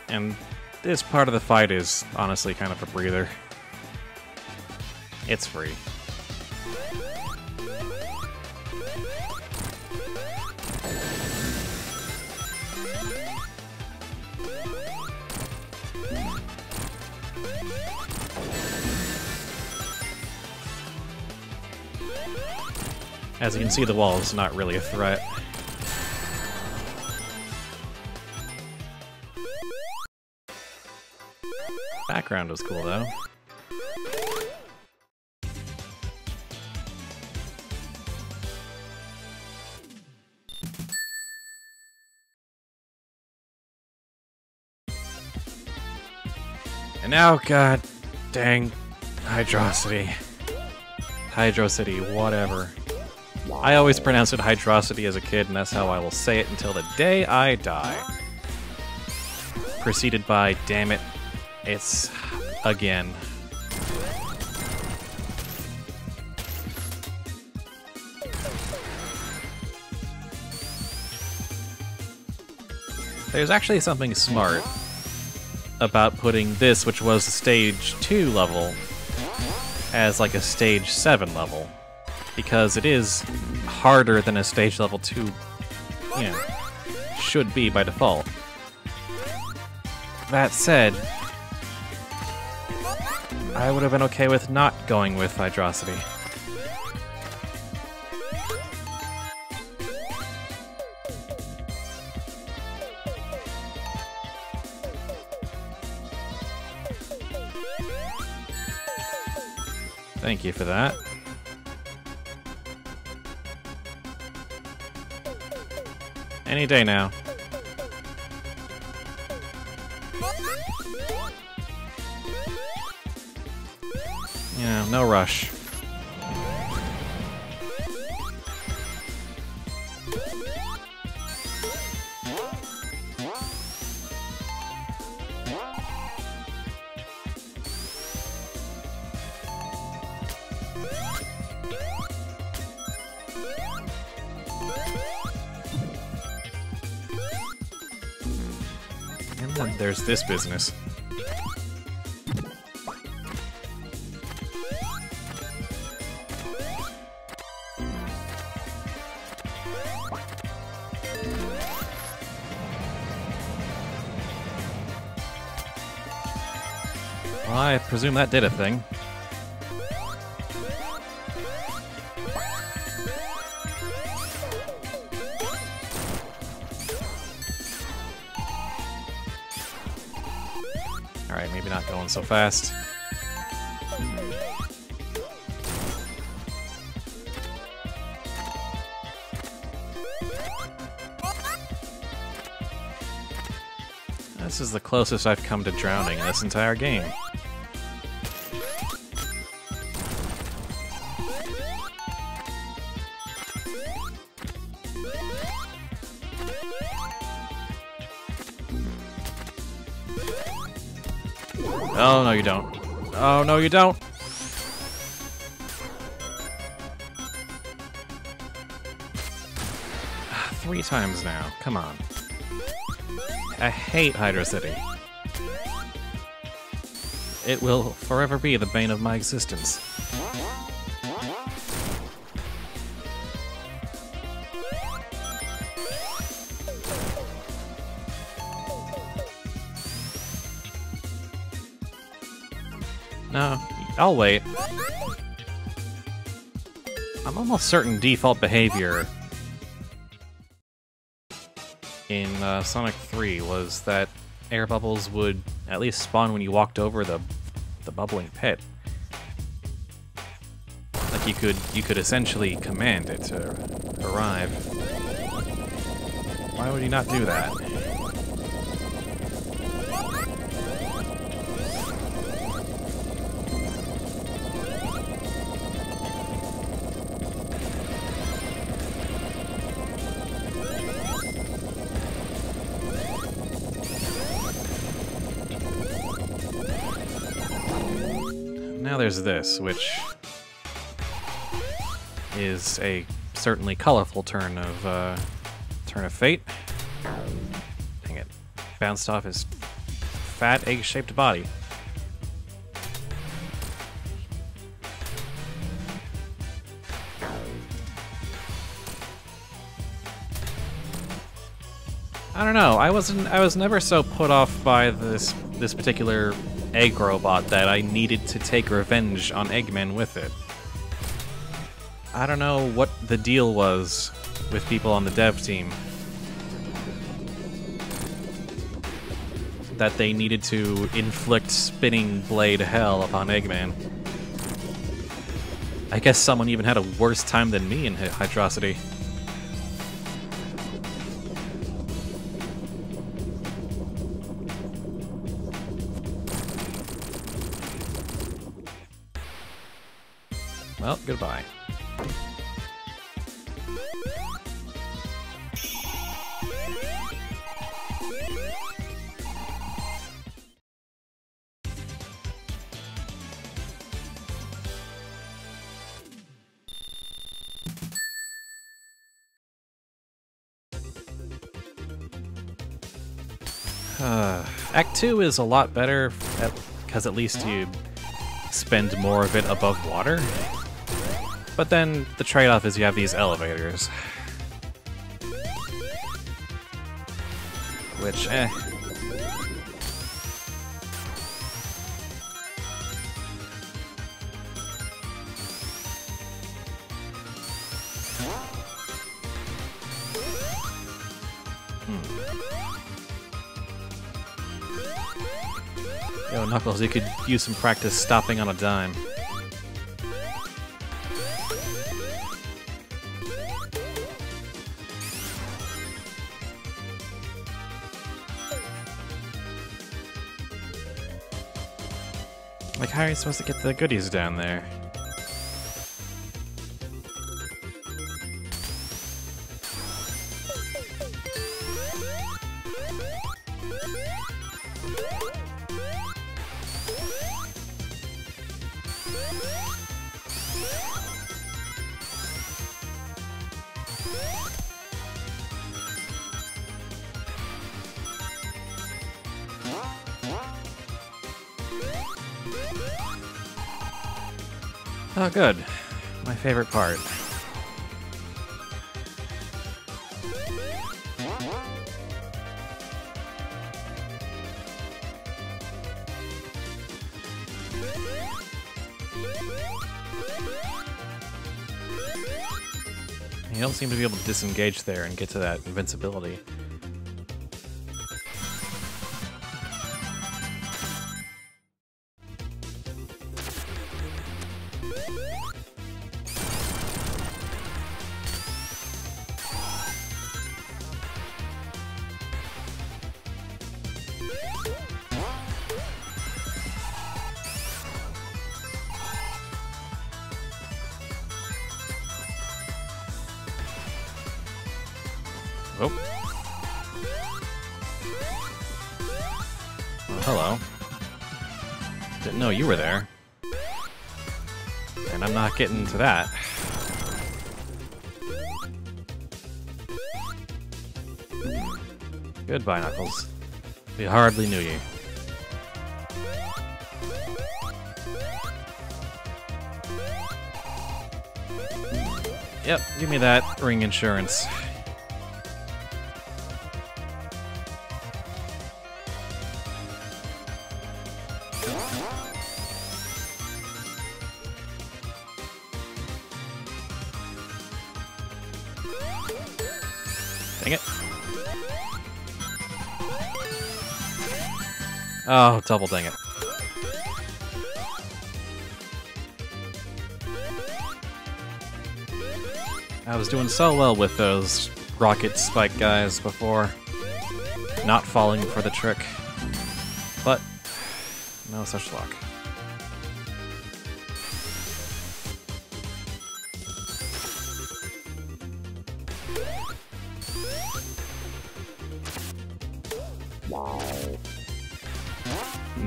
And this part of the fight is honestly kind of a breather. It's free. As you can see, the wall is not really a threat. Background was cool, though. And now, god dang, Hydrocity. Hydrocity, whatever. I always pronounced it Hydrocity as a kid, and that's how I will say it until the day I die. Preceded by, damn it, it's again. There's actually something smart about putting this, which was a stage 2 level, as like a stage 7 level. Because it is harder than a stage level 2, you know, should be by default. That said, I would have been okay with not going with Hydrocity. Thank you for that. Any day now. You know, no rush. And then there's this business. Well, I presume that did a thing. Alright, maybe not going so fast. This is the closest I've come to drowning in this entire game. Oh, no, you don't. Oh, no, you don't. Three times now. Come on. I hate Hydro City. It will forever be the bane of my existence. No, I'll wait. I'm almost certain default behavior in Sonic 3 was that air bubbles would at least spawn when you walked over the bubbling pit. Like you could essentially command it to arrive. Why would you not do that? Now there's this, which is a certainly colorful turn of fate. Dang it. Bounced off his fat, egg-shaped body. I don't know. I was never so put off by this particular egg robot that I needed to take revenge on Eggman with it. I don't know what the deal was with people on the dev team that they needed to inflict spinning blade hell upon Eggman. I guess someone even had a worse time than me in Hydrocity. Well, goodbye. Act 2 is a lot better, because at least you spend more of it above water. But then the trade-off is you have these elevators. Which, Yo, Knuckles, you could use some practice stopping on a dime. Like, how are you supposed to get the goodies down there? Oh, good. My favorite part. You don't seem to be able to disengage there and get to that invincibility. Oh. Well, hello. Didn't know you were there. And I'm not getting to that. Goodbye, Knuckles. We hardly knew you. Yep, give me that ring insurance. Dang it. Oh, double dang it. I was doing so well with those rocket spike guys before, not falling for the trick, but no such luck.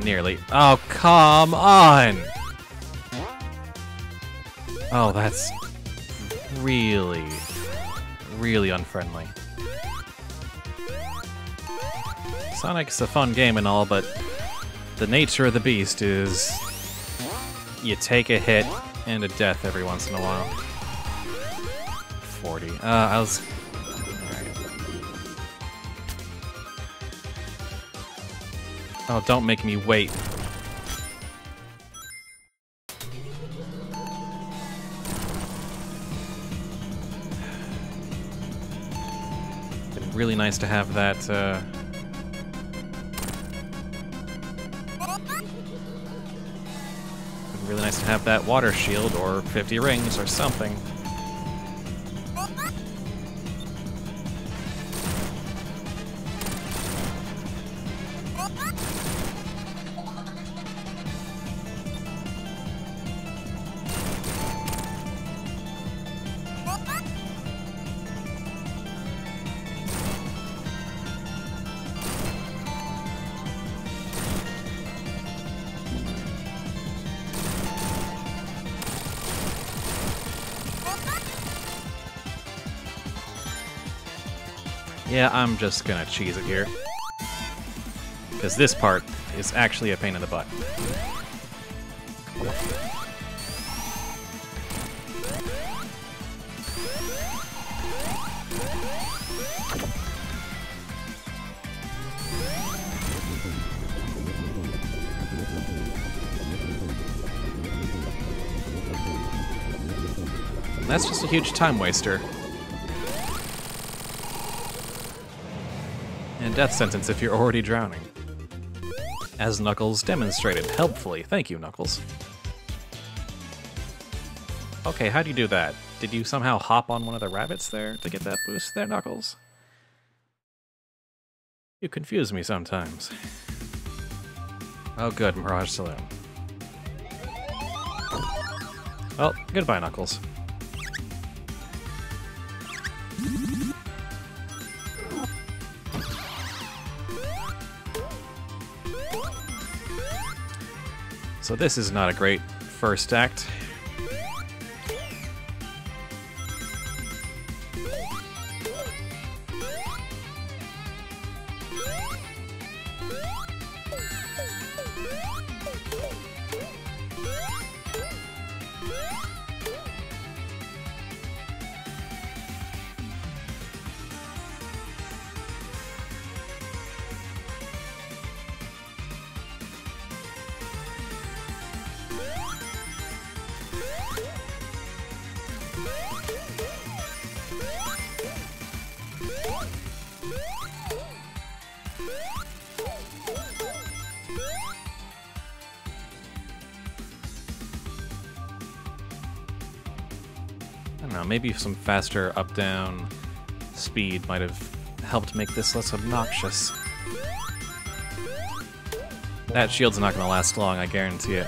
Nearly. Oh, come on! Oh, that's really, really unfriendly. Sonic's a fun game and all, but the nature of the beast is you take a hit and a death every once in a while. 40. I was... Oh, don't make me wait. Been really nice to have that, Been really nice to have that water shield, or 50 rings, or something. Yeah, I'm just gonna cheese it here. Because this part is actually a pain in the butt. That's just a huge time waster. And death sentence if you're already drowning. As Knuckles demonstrated helpfully. Thank you, Knuckles. Okay, how do you do that? Did you somehow hop on one of the rabbits there to get that boost there, Knuckles? You confuse me sometimes. Oh good, Mirage Saloon. Well, goodbye, Knuckles. So this is not a great first act. I don't know, maybe some faster up-down speed might have helped make this less obnoxious. That shield's not gonna last long, I guarantee it.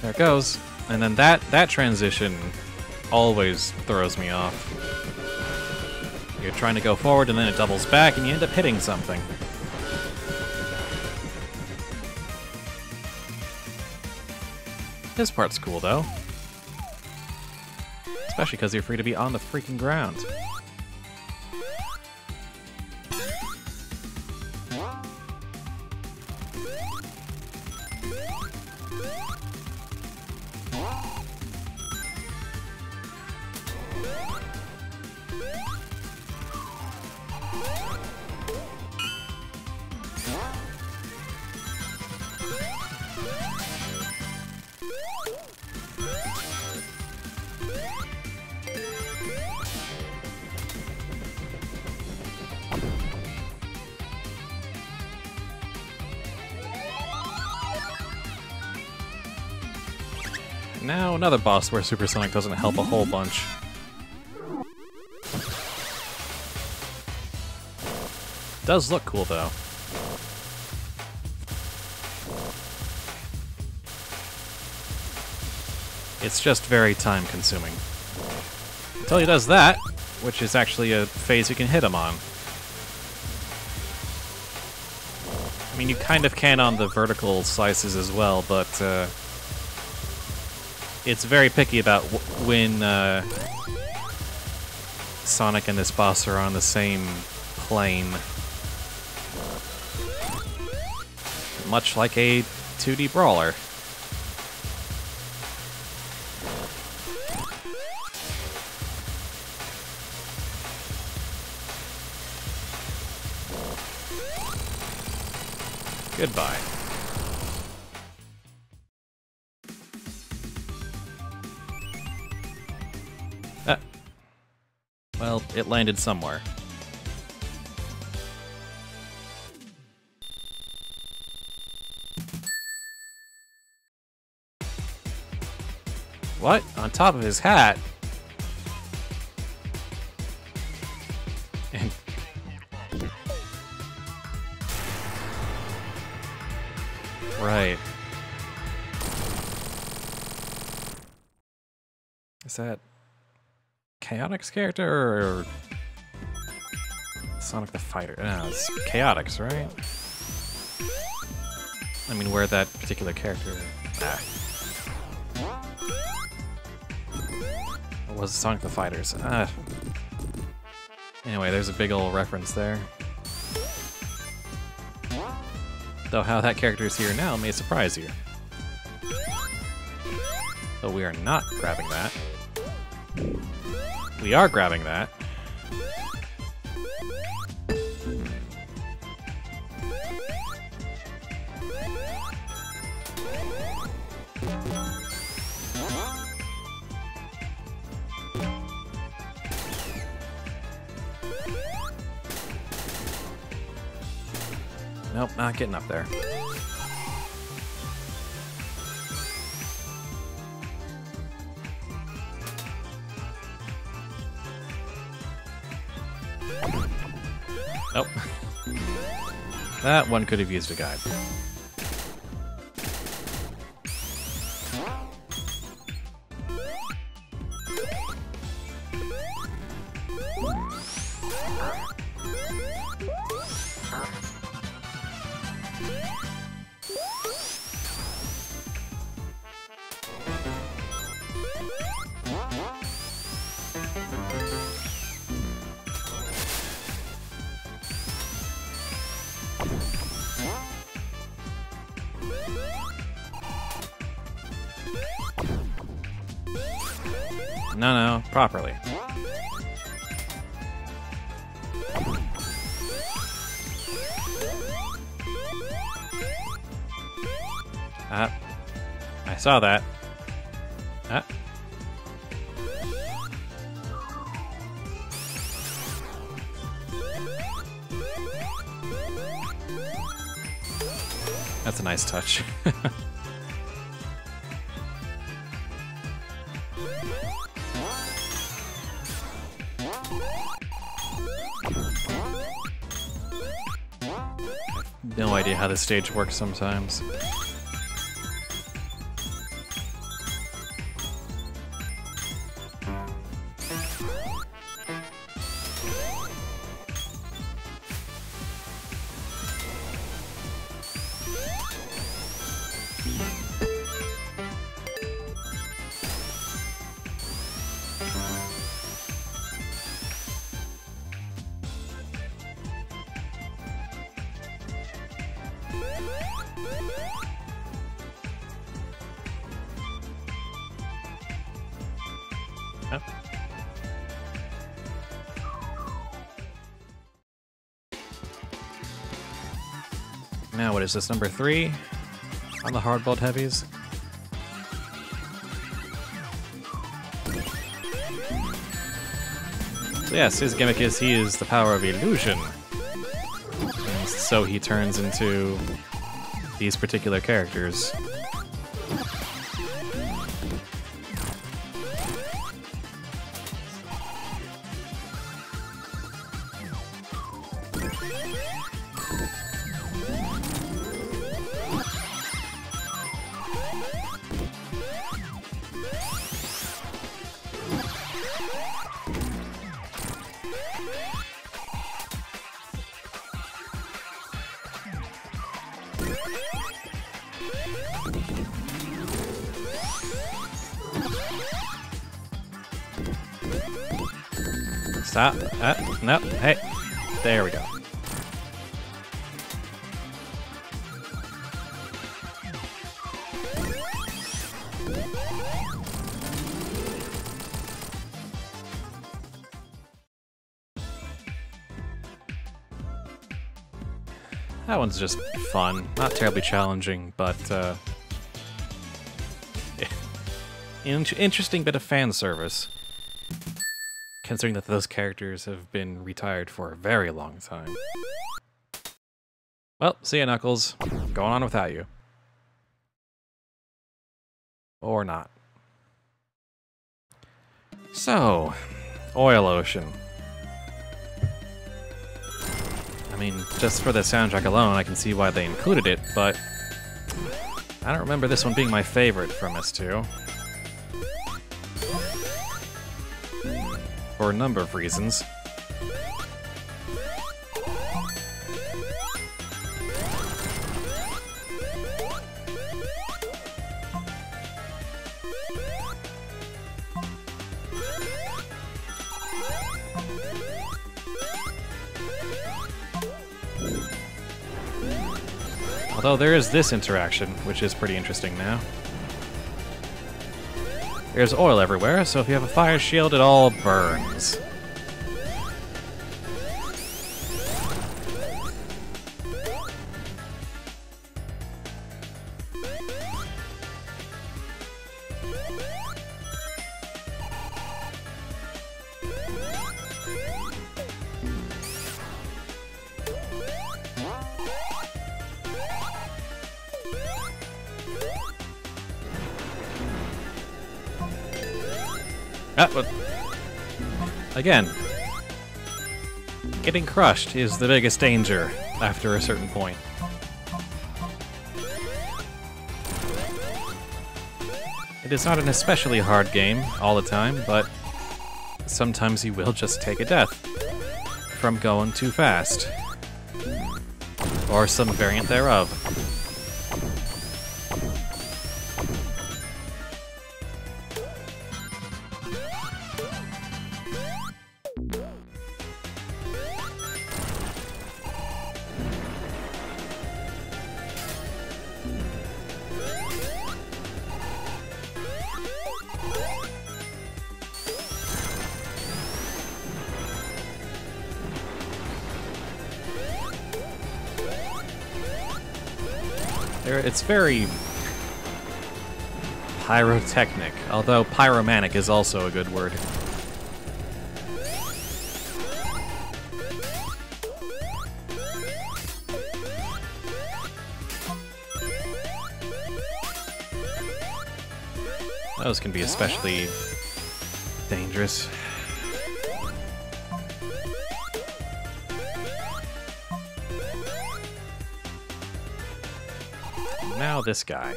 There it goes. And then that transition always throws me off. You're trying to go forward and then it doubles back and you end up hitting something. This part's cool though. Especially because you're free to be on the freaking ground. Now another boss where Supersonic doesn't help a whole bunch. Does look cool though. It's just very time consuming. Until he does that, which is actually a phase you can hit him on. I mean, you kind of can on the vertical slices as well, but it's very picky about when Sonic and this boss are on the same plane. Much like a 2D brawler. Goodbye. Well, it landed somewhere. What? On top of his hat? And right. Is that Chaotix character or Sonic the Fighter? No, it's Chaotix, right? I mean, where that particular character... What was Sonic the Fighters? Anyway, there's a big ol' reference there. Though how that character is here now may surprise you. But we are not grabbing that. We are grabbing that. Nope, not getting up there. Nope. That one could have used a guide. No, properly. I saw that. That's a nice touch. No idea how this stage works sometimes. Oh. Now, what is this, number 3 on the hardboiled heavies? So yes, his gimmick is he is the power of illusion. And so he turns into these particular characters. Stop. No. Hey. There we go. That one's just fun. Not terribly challenging, but interesting bit of fan service. Considering that those characters have been retired for a very long time. Well, see ya, Knuckles. Going on without you. Or not. So, Oil Ocean. I mean, just for the soundtrack alone, I can see why they included it, but I don't remember this one being my favorite from S2. For a number of reasons. Although there is this interaction, which is pretty interesting now. There's oil everywhere, so if you have a fire shield, it all burns. But again, getting crushed is the biggest danger after a certain point. It is not an especially hard game all the time, but sometimes you will just take a death from going too fast, or some variant thereof. It's very pyrotechnic, although pyromanic is also a good word. Those can be especially dangerous. Now this guy.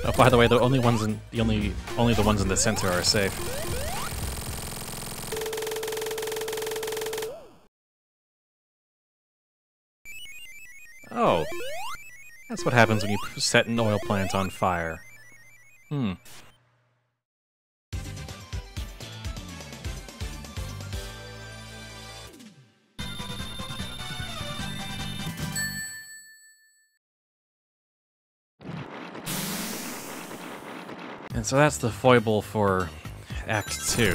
Oh, by the way, the only ones in only the ones in the center are safe. Oh, that's what happens when you set an oil plant on fire. Hmm. And so that's the foible for Act 2.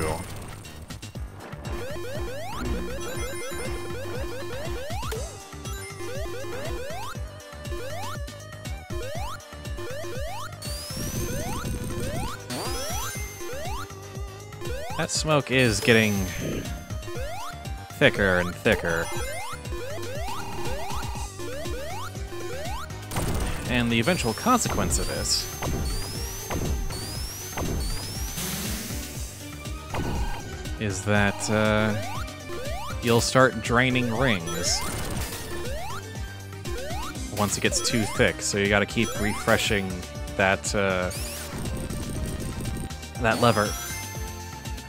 That smoke is getting thicker and thicker. And the eventual consequence of this is that you'll start draining rings once it gets too thick, so you gotta keep refreshing that that lever.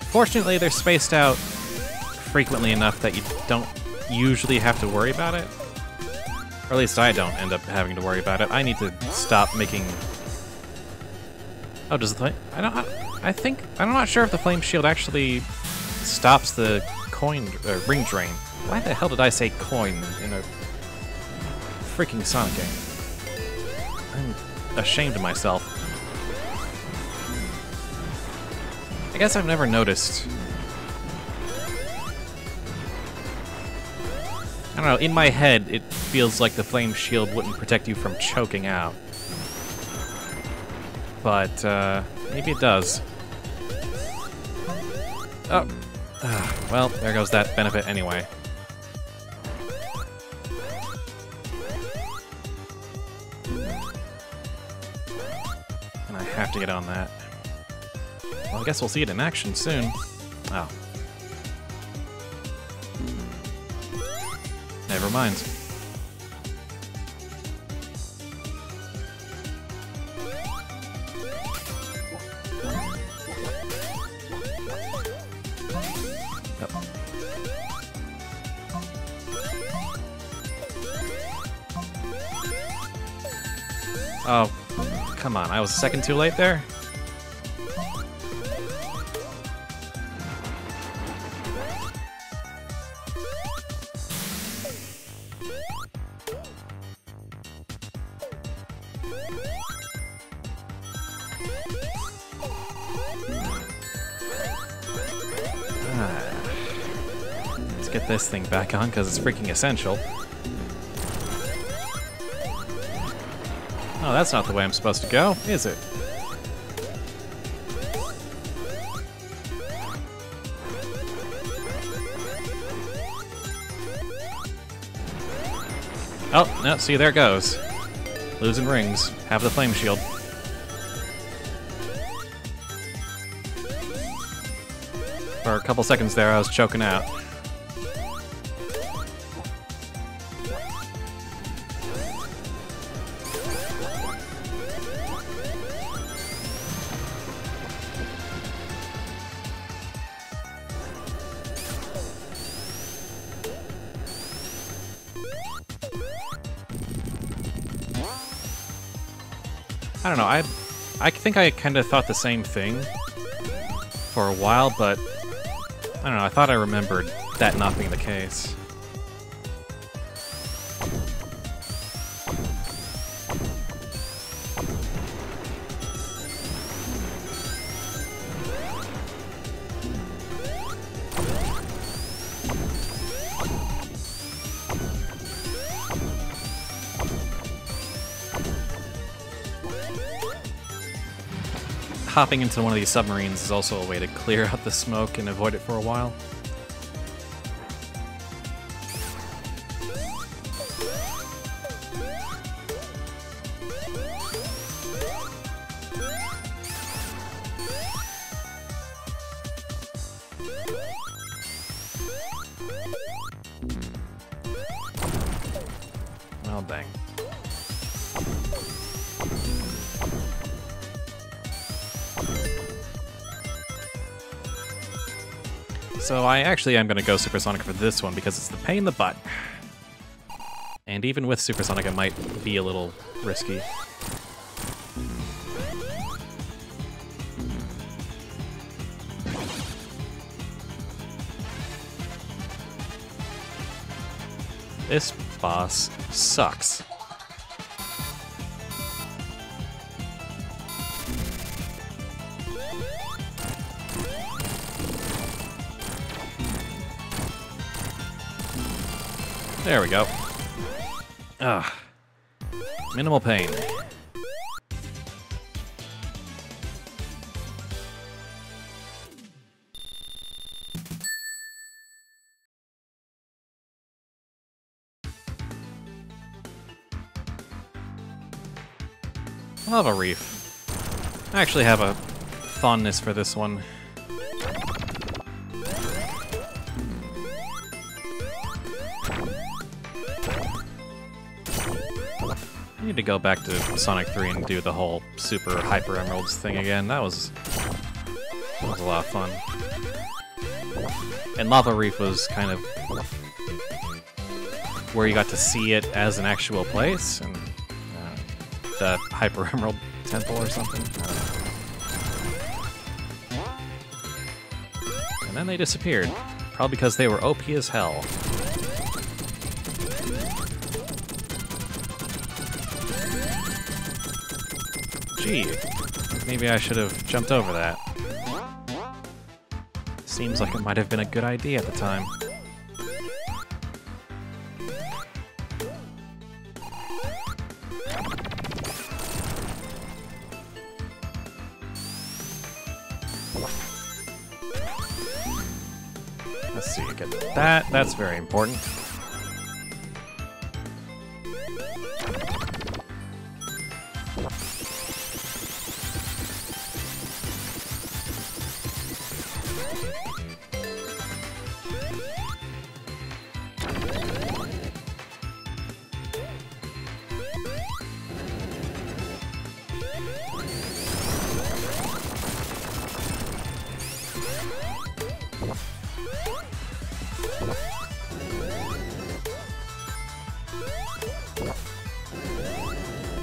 Fortunately, they're spaced out frequently enough that you don't usually have to worry about it. Or at least I don't end up having to worry about it. I need to stop making... Oh, does the flame... I'm not sure if the flame shield actually stops the coin... ring drain. Why the hell did I say coin in a freaking Sonic game? I'm ashamed of myself. I guess I've never noticed. I don't know, in my head, it feels like the flame shield wouldn't protect you from choking out. But, maybe it does. Oh. Well, there goes that benefit anyway. And I have to get on that. Well, I guess we'll see it in action soon. Oh. Never mind. Yep. Oh, come on. I was a second too late there? Let's get this thing back on, because it's freaking essential. Oh, that's not the way I'm supposed to go, is it? Oh, no, see, there it goes. Losing rings. Have the flame shield. For a couple seconds there, I was choking out. I don't know, I think I kind of thought the same thing for a while, but I don't know, I thought I remembered that not being the case. Hopping into one of these submarines is also a way to clear out the smoke and avoid it for a while. Oh, dang. So I actually am going to go Supersonic for this one because it's the pain in the butt. And even with Supersonic, it might be a little risky. This boss sucks. There we go. Ah. Minimal pain. Lava Reef. I actually have a fondness for this one. I need to go back to Sonic 3 and do the whole Super Hyper Emeralds thing again. That was a lot of fun. And Lava Reef was kind of where you got to see it as an actual place, and the Hyper Emerald Temple or something. I don't know. And then they disappeared. Probably because they were OP as hell. Gee, maybe I should have jumped over that. Seems like it might have been a good idea at the time. Let's see, get that. That's very important.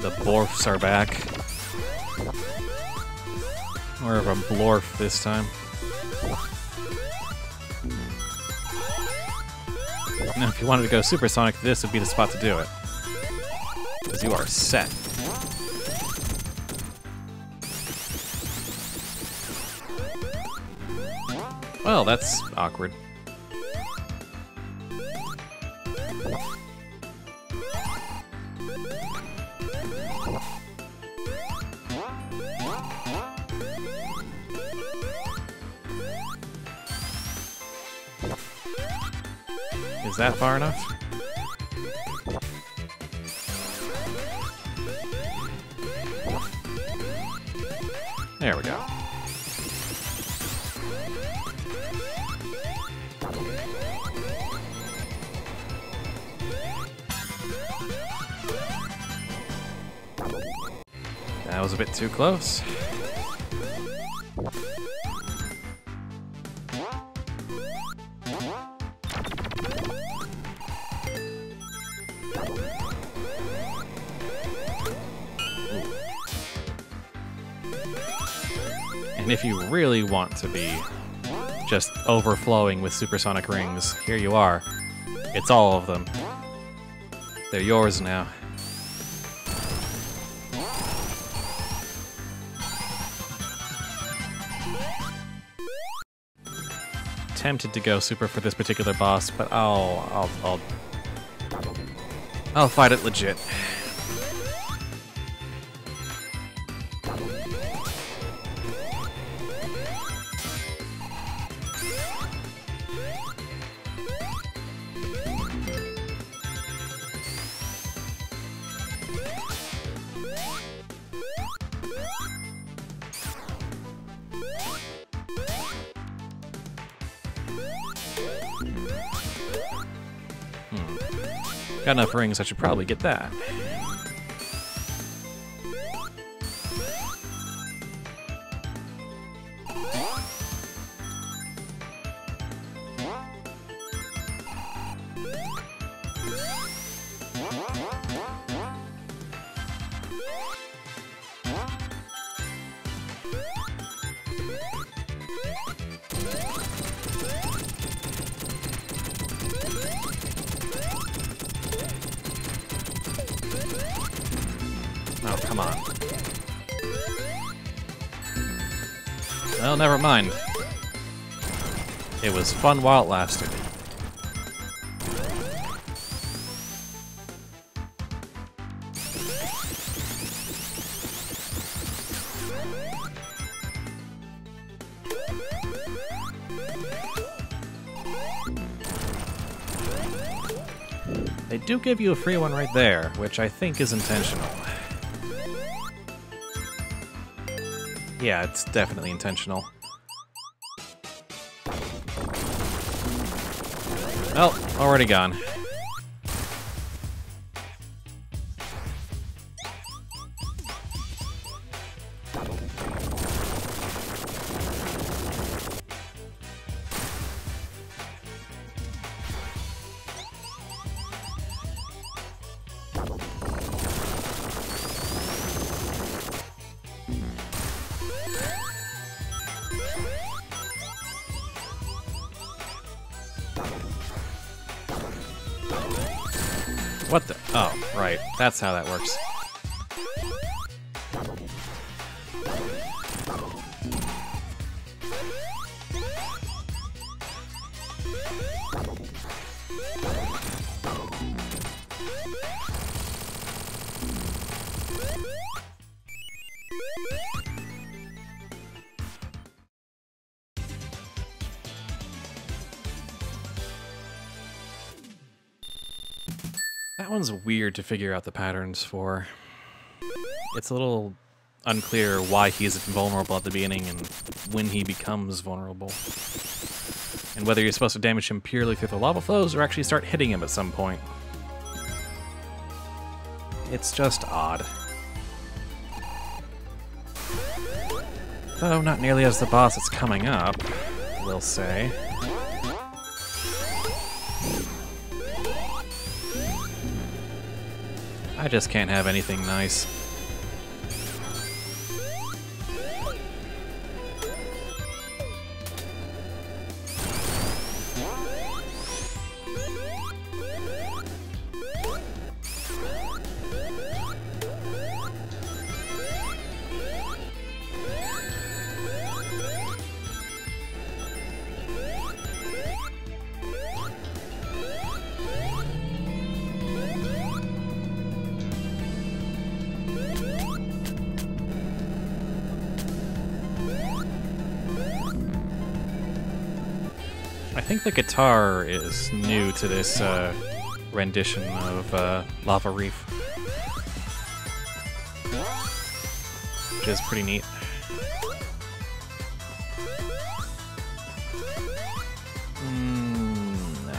The Borfs are back. More of a Blorf this time. Now, if you wanted to go Supersonic, this would be the spot to do it. Because you are set. Well, that's awkward. Is that far enough? There we go. That was a bit too close. And if you really want to be just overflowing with supersonic rings, here you are. It's all of them. They're yours now. Tempted to go super for this particular boss, but I'll fight it legit. Got enough rings, I should probably get that. Oh, come on. Well, never mind. It was fun while it lasted. They do give you a free one right there, which I think is intentional. Yeah, it's definitely intentional. Oh, already gone. What the? Oh, right. That's how that works. That one's weird to figure out the patterns for. It's a little unclear why he's vulnerable at the beginning and when he becomes vulnerable. And whether you're supposed to damage him purely through the lava flows or actually start hitting him at some point. It's just odd. Though not nearly as the boss that's coming up, we'll say. I just can't have anything nice. I think the guitar is new to this rendition of Lava Reef, which is pretty neat. No.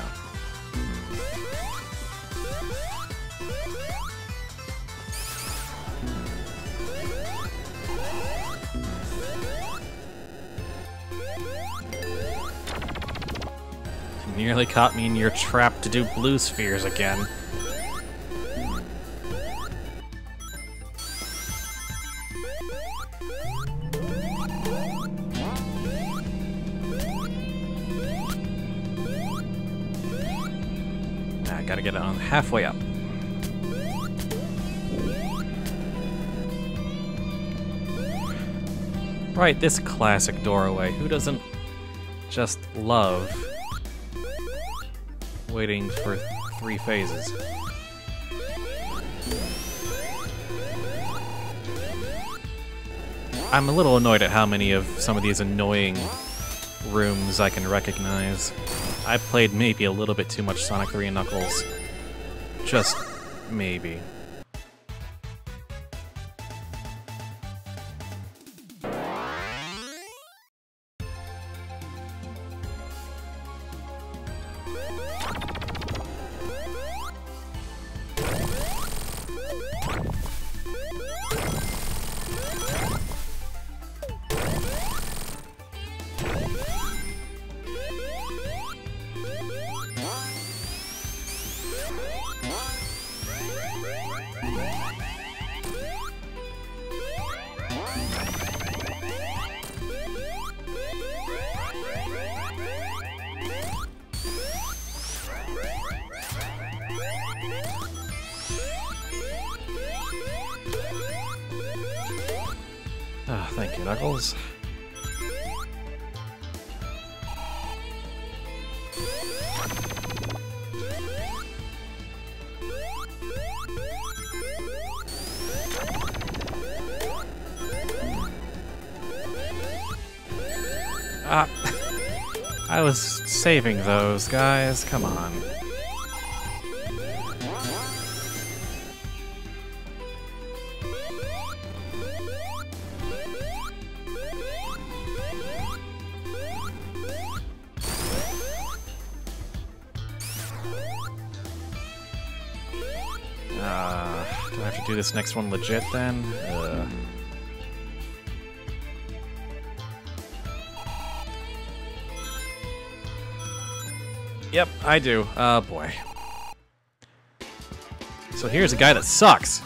You nearly caught me in your trap to do blue spheres again. I gotta get it on halfway up. Right, this classic doorway. Who doesn't just love waiting for 3 phases? I'm a little annoyed at how many of some of these annoying rooms I can recognize. I played maybe a little bit too much Sonic 3 and Knuckles. Just maybe. Ah, thank you, Knuckles. Ah, I was saving those, guys. Come on. do this next one legit then. Yep, I do. Oh boy. So here's a guy that sucks.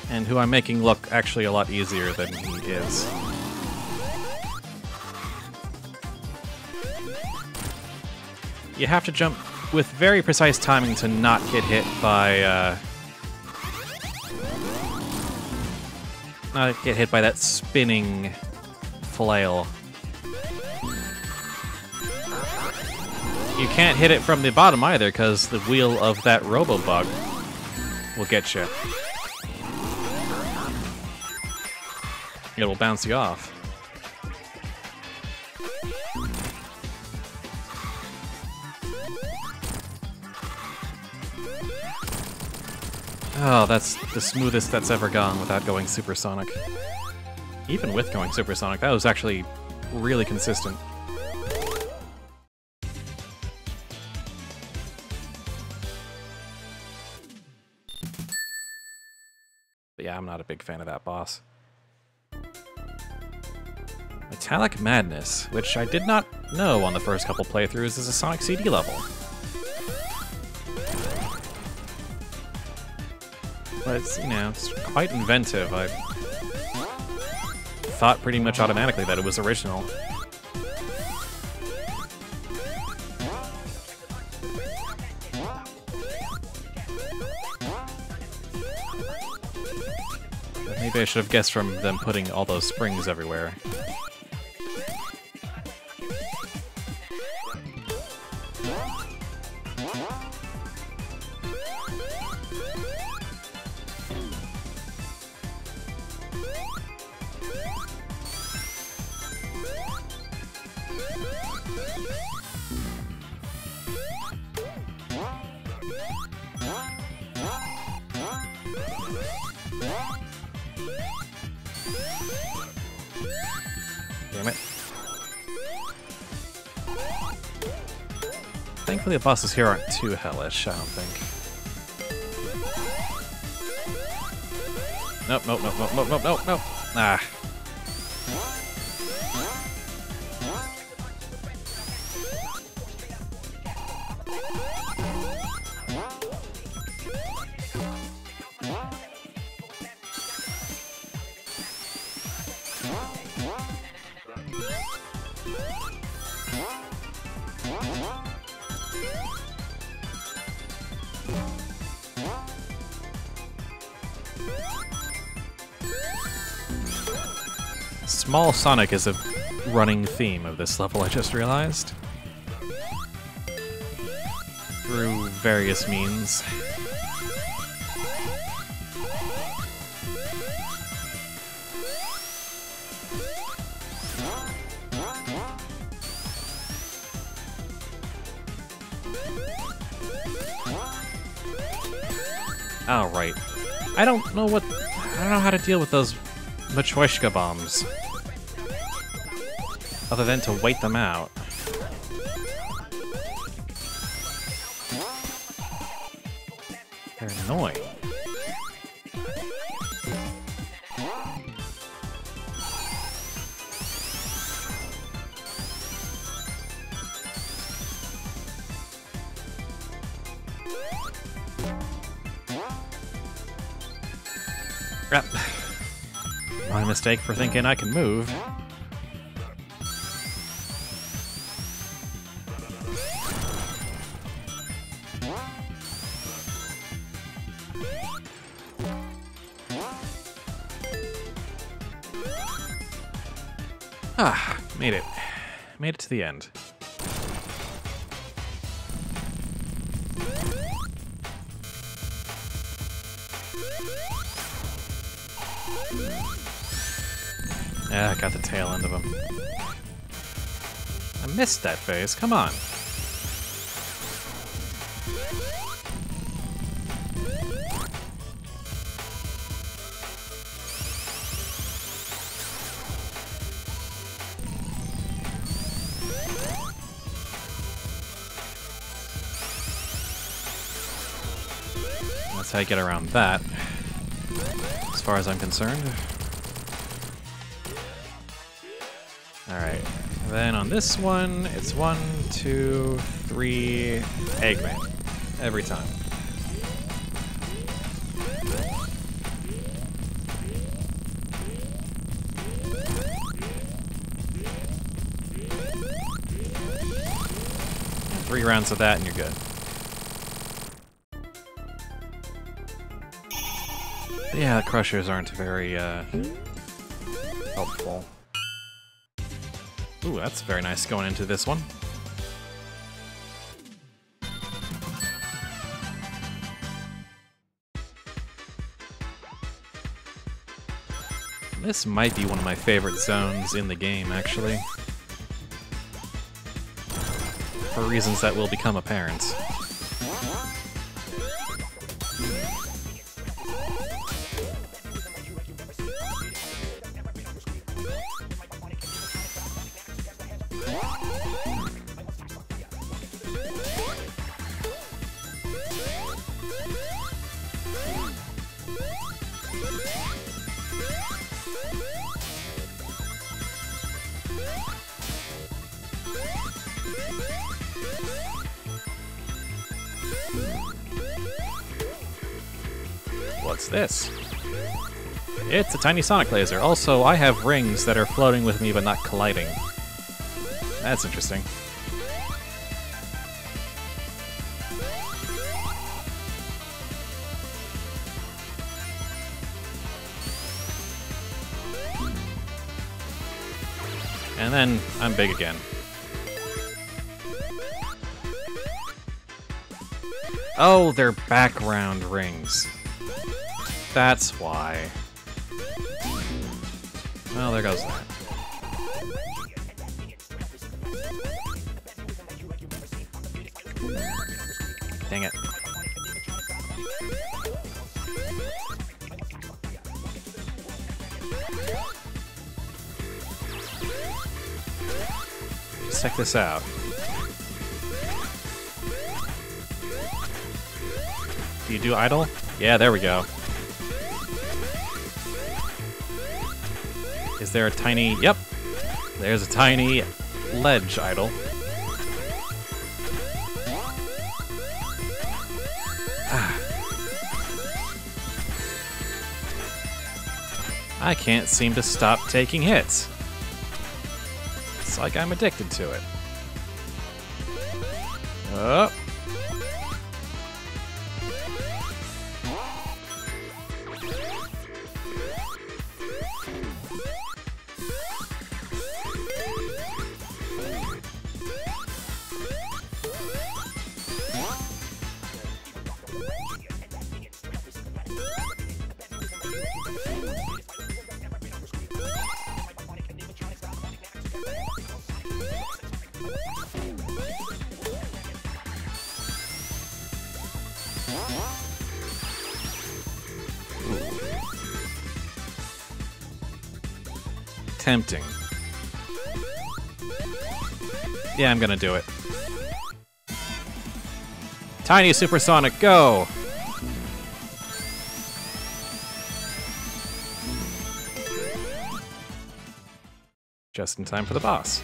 And who I'm making look actually a lot easier than he is. You have to jump with very precise timing to not get hit by, not get hit by that spinning flail. You can't hit it from the bottom either, because the wheel of that Robo-Bug will get you. It will bounce you off. Oh, that's the smoothest that's ever gone without going supersonic. Even with going supersonic, that was actually really consistent. But yeah, I'm not a big fan of that boss. Metallic Madness, which I did not know on the first couple playthroughs is a Sonic CD level. But it's, you know, it's quite inventive. I thought pretty much automatically that it was original. But maybe I should have guessed from them putting all those springs everywhere. Damn it. Thankfully the bosses here aren't too hellish, I don't think. Nope, nope, nope, nope, nope, nope, nope, nope. Ah. Small Sonic is a running theme of this level, I just realized. Through various means. Oh, right. I don't know how to deal with those Matryoshka bombs. Other than to wait them out. They're annoying. Crap. My mistake for thinking I can move. Ah, made it. Made it to the end. Yeah, I got the tail end of him. I missed that phase, come on. That's how you get around that, as far as I'm concerned. Alright, then on this one, it's 1, 2, 3, Eggman. Every time. And 3 rounds of that and you're good. Yeah, the crushers aren't very, helpful. Ooh, that's very nice going into this one. This might be one of my favorite zones in the game, actually. For reasons that will become apparent. What's this? It's a tiny sonic laser. Also, I have rings that are floating with me but not colliding. That's interesting. And then I'm big again. Oh, they're background rings. That's why. Well, there goes that. Dang it. Let's check this out. Do you do idle? Yeah, there we go. Is there a tiny... Yep! There's a tiny ledge idle. I can't seem to stop taking hits. It's like I'm addicted to it. Oh. Tempting. Yeah, I'm gonna do it. Tiny Supersonic, go! Just in time for the boss.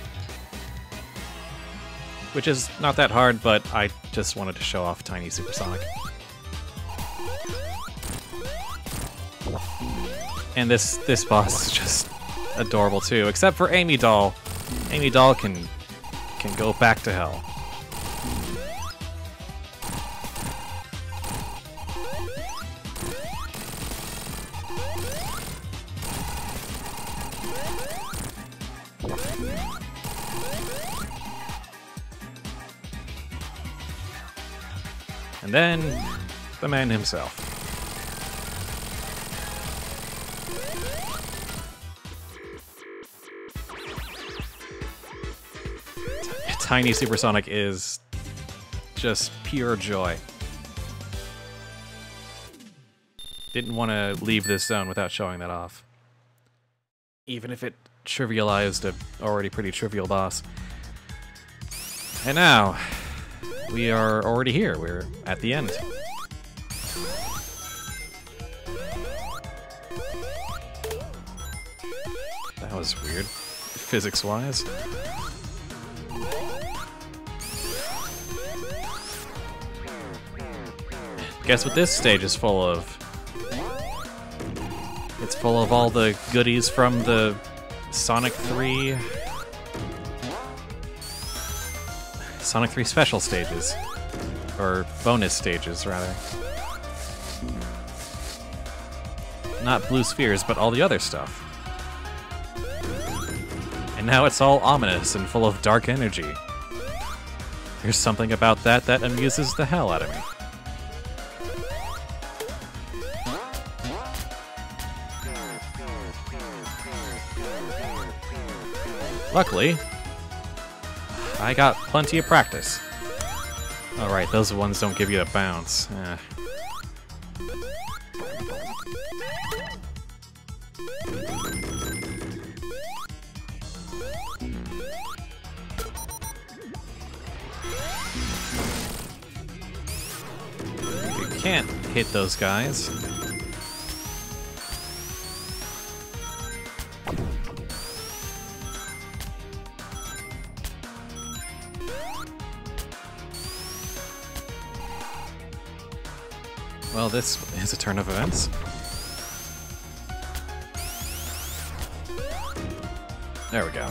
Which is not that hard, but I just wanted to show off Tiny Supersonic. And this boss is just adorable too, except for Amy Doll. Amy Doll can go back to hell. And then the man himself. Tiny Supersonic is just pure joy. Didn't want to leave this zone without showing that off. Even if it trivialized a already pretty trivial boss. And now, we are already here. We're at the end. was weird, physics-wise. Guess what this stage is full of? It's full of all the goodies from the Sonic 3 special stages. Or bonus stages, rather. Not blue spheres, but all the other stuff. And now it's all ominous and full of dark energy. There's something about that that amuses the hell out of me. Luckily, I got plenty of practice. Alright, those ones don't give you a bounce. You can't hit those guys. Well, this is a turn of events. There we go.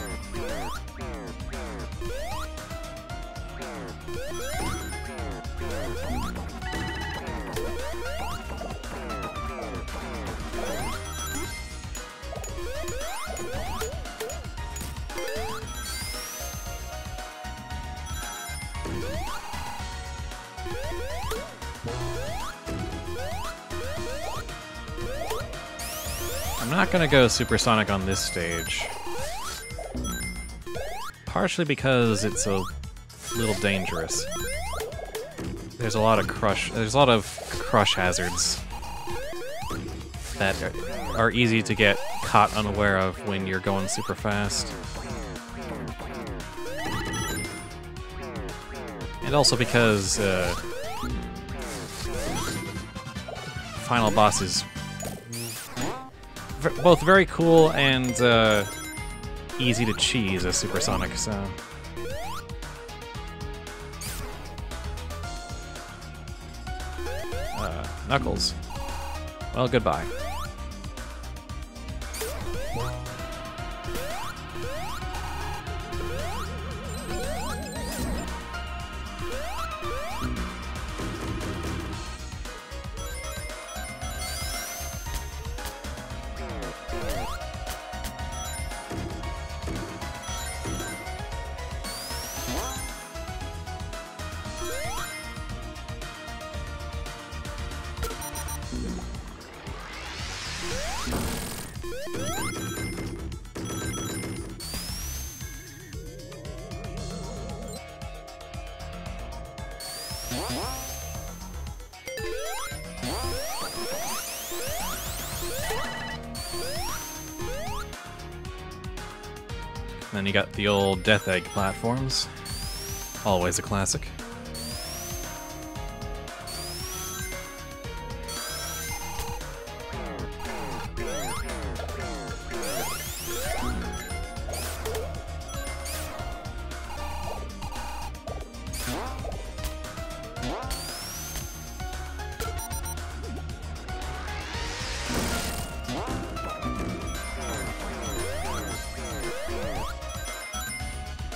I'm not gonna go supersonic on this stage. Partially because it's a little dangerous. There's a lot of crush hazards that are easy to get caught unaware of when you're going super fast. And also because final boss is both very cool and easy to cheese as supersonic, so... Knuckles. Well, goodbye. Then you got the old Death Egg platforms. Always a classic.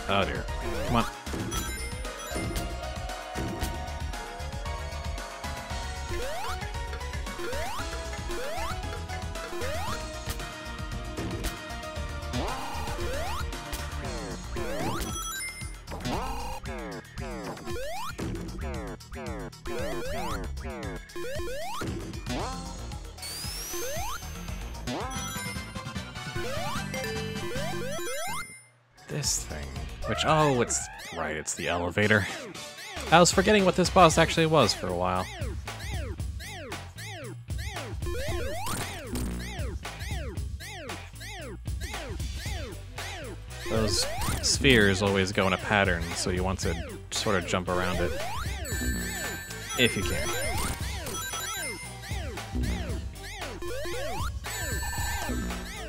Oh dear. Come on. This thing. Which, oh, it's right, it's the elevator. I was forgetting what this boss actually was for a while. Those spheres always go in a pattern, so you want to sort of jump around it. If you can.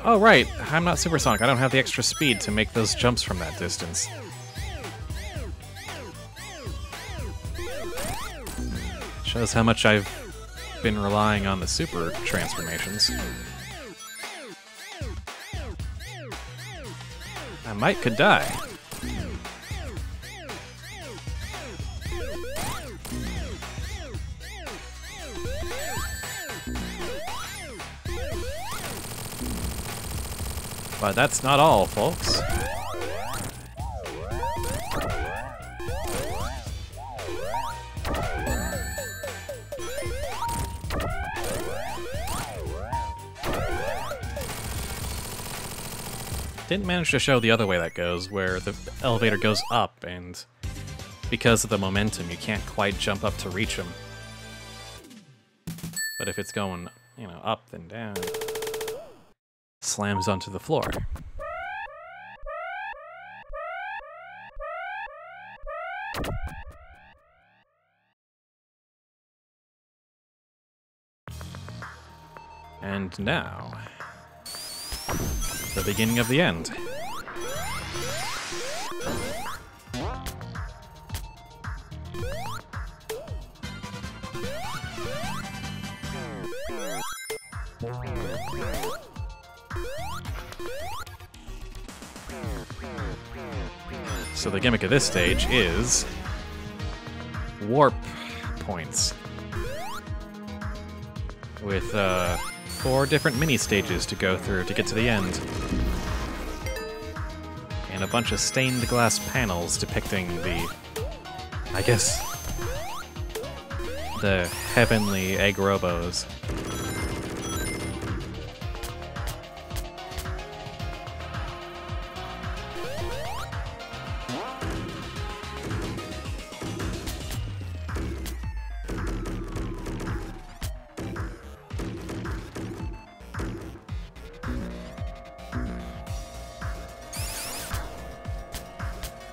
Oh, right. I'm not supersonic. I don't have the extra speed to make those jumps from that distance. Shows how much I've been relying on the super transformations. I could die. But that's not all, folks. Didn't manage to show the other way that goes, where the elevator goes up, and because of the momentum, you can't quite jump up to reach him. But if it's going, you know, up and down, it slams onto the floor. And now, the beginning of the end. So the gimmick of this stage is warp points with 4 different mini stages to go through to get to the end, and a bunch of stained glass panels depicting the, I guess, the heavenly egg robos.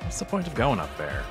What's the point of going up there?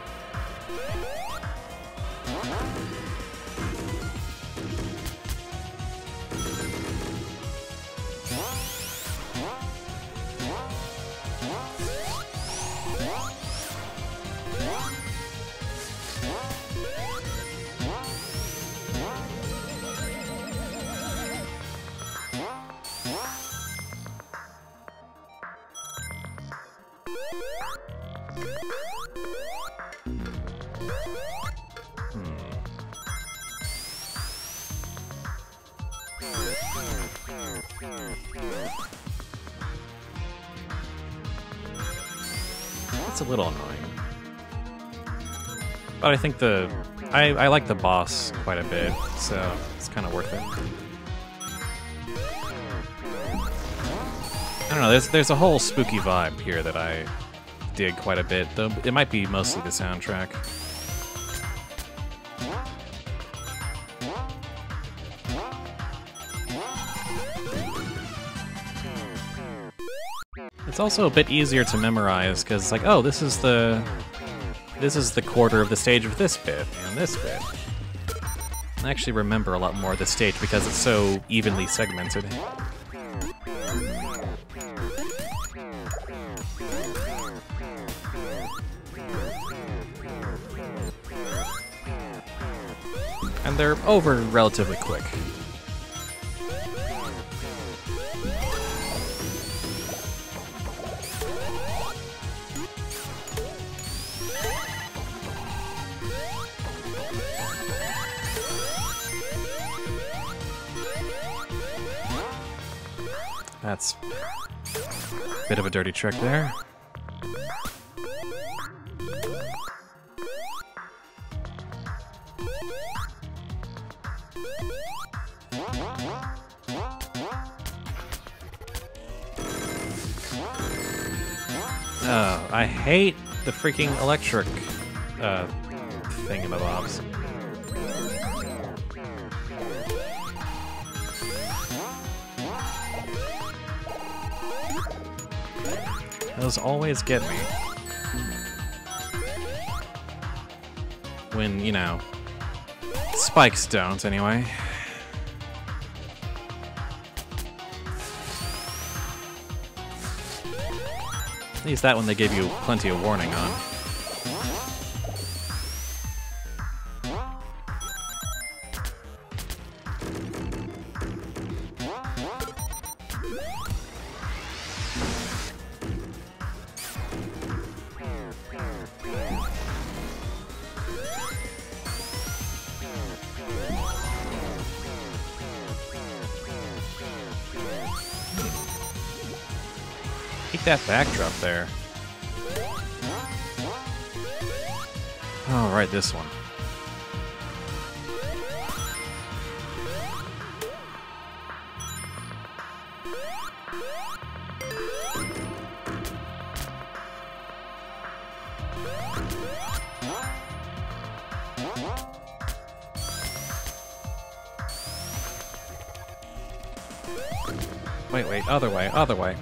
It's a little annoying. But I think I like the boss quite a bit, so it's kind of worth it. I don't know, there's a whole spooky vibe here that I dig quite a bit, though it might be mostly the soundtrack. It's also a bit easier to memorize because it's like, oh, this is the quarter of the stage of this bit and this bit. I actually remember a lot more of the stage because it's so evenly segmented. And they're over relatively quick. That's a bit of a dirty trick there. Oh, I hate the freaking electric thingamabobs. Those always get me. When, you know, spikes don't, anyway. At least that one they gave you plenty of warning on. Take that backdrop there. Oh, right, this one. Wait, other way, other way.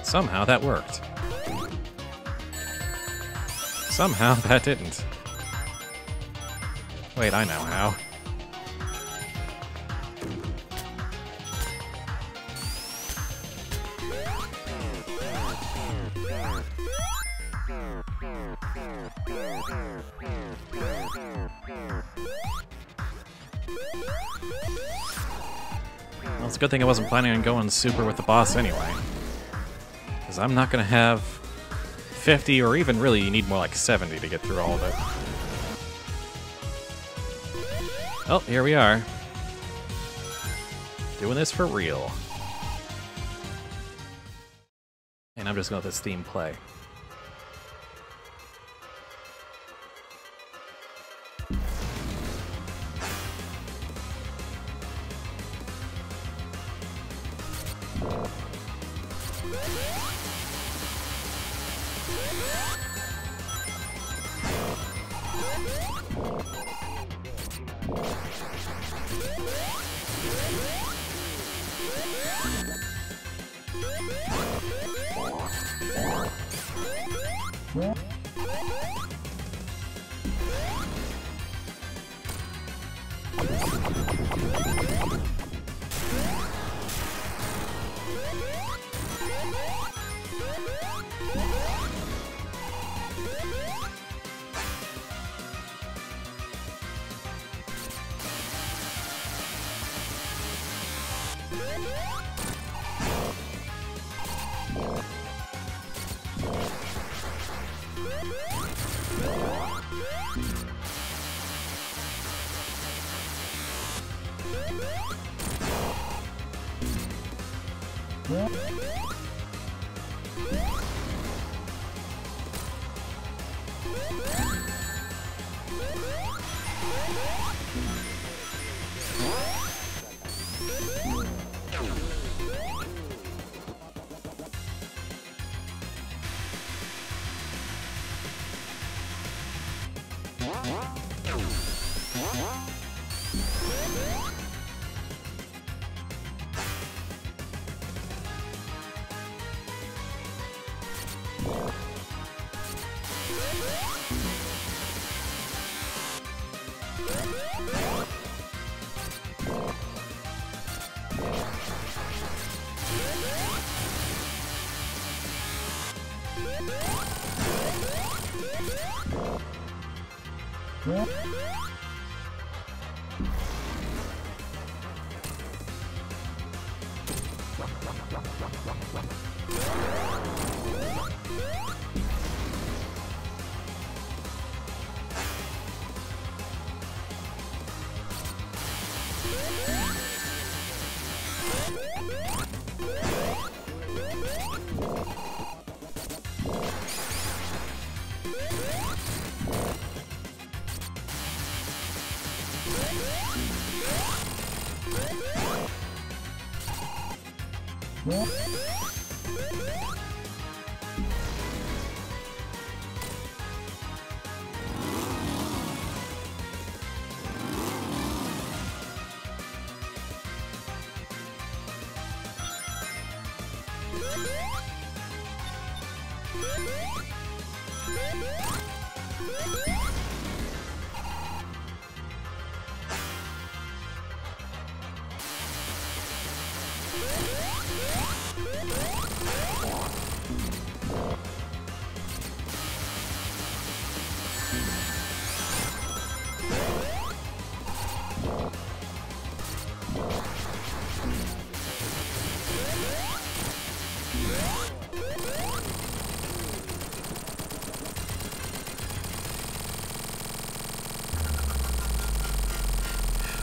Somehow that worked. Somehow that didn't. Wait, I know how. Well, it's a good thing I wasn't planning on going super with the boss anyway. Because I'm not going to have 50, or even really you need more like 70 to get through all of it. Oh, here we are. Doing this for real. And I'm just going to let this theme play.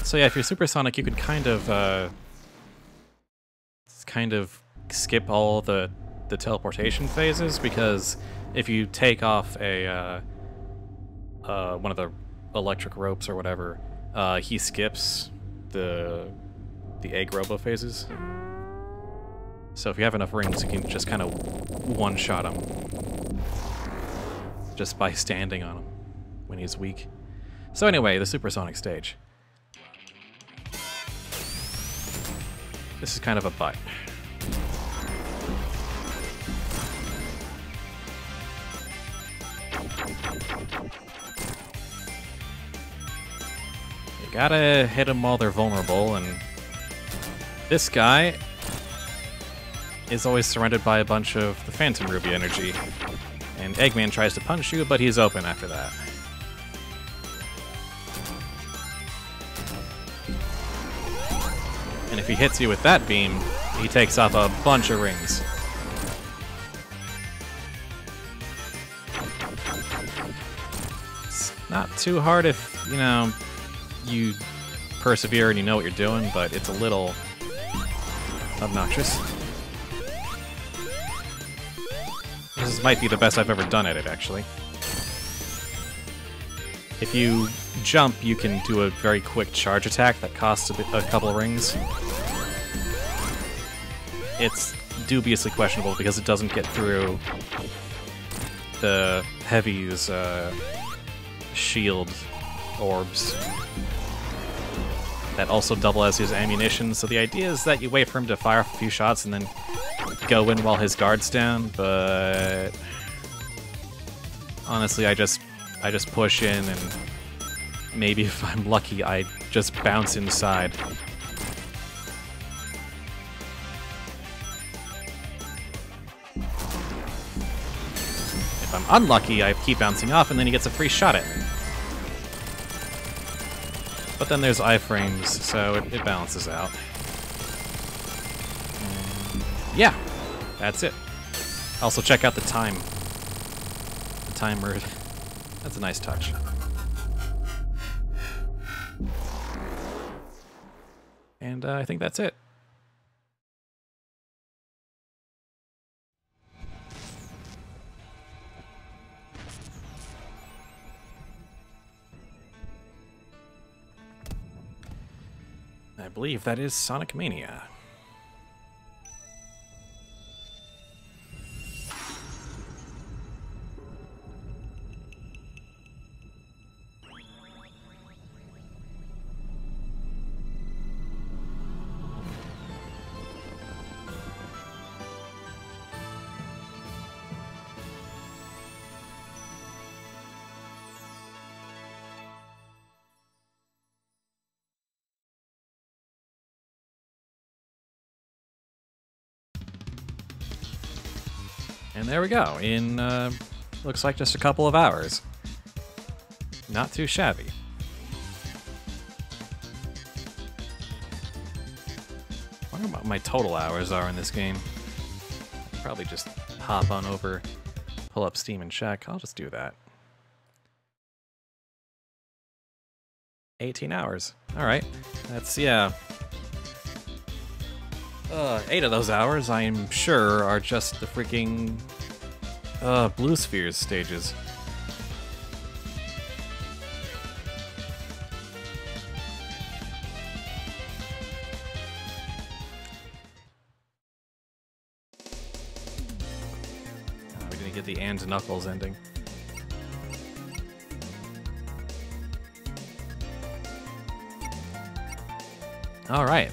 So yeah, if you're supersonic, you could kind of skip all the teleportation phases, because if you take off a one of the electric ropes or whatever, he skips the egg robo phases. So if you have enough rings, you can just kind of one-shot him just by standing on him when he's weak. So anyway, the supersonic stage. This is kind of a butt. You gotta hit them while they're vulnerable, and this guy is always surrounded by a bunch of the Phantom Ruby energy. And Eggman tries to punch you, but he's open after that. And if he hits you with that beam, he takes off a bunch of rings. It's not too hard if, you know, you persevere and you know what you're doing, but it's a little obnoxious. This might be the best I've ever done at it, actually. If you jump, you can do a very quick charge attack that costs a couple of rings. It's dubiously questionable because it doesn't get through the Heavy's shield orbs that also double as his ammunition. So the idea is that you wait for him to fire off a few shots and then go in while his guard's down, but honestly, I just push in, and maybe if I'm lucky, I just bounce inside. If I'm unlucky, I keep bouncing off, and then he gets a free shot at me. But then there's iframes, so it balances out. And yeah, that's it. Also, check out the time. The timer. That's a nice touch. And I think that's it. I believe that is Sonic Mania. And there we go, in, looks like just a couple of hours. Not too shabby. I wonder what my total hours are in this game. I'll probably just hop on over, pull up Steam and check. I'll just do that. 18 hours. Alright, that's, yeah. 8 of those hours, I'm sure, are just the freaking Blue Spheres stages. We didn't get the And Knuckles ending. Alright.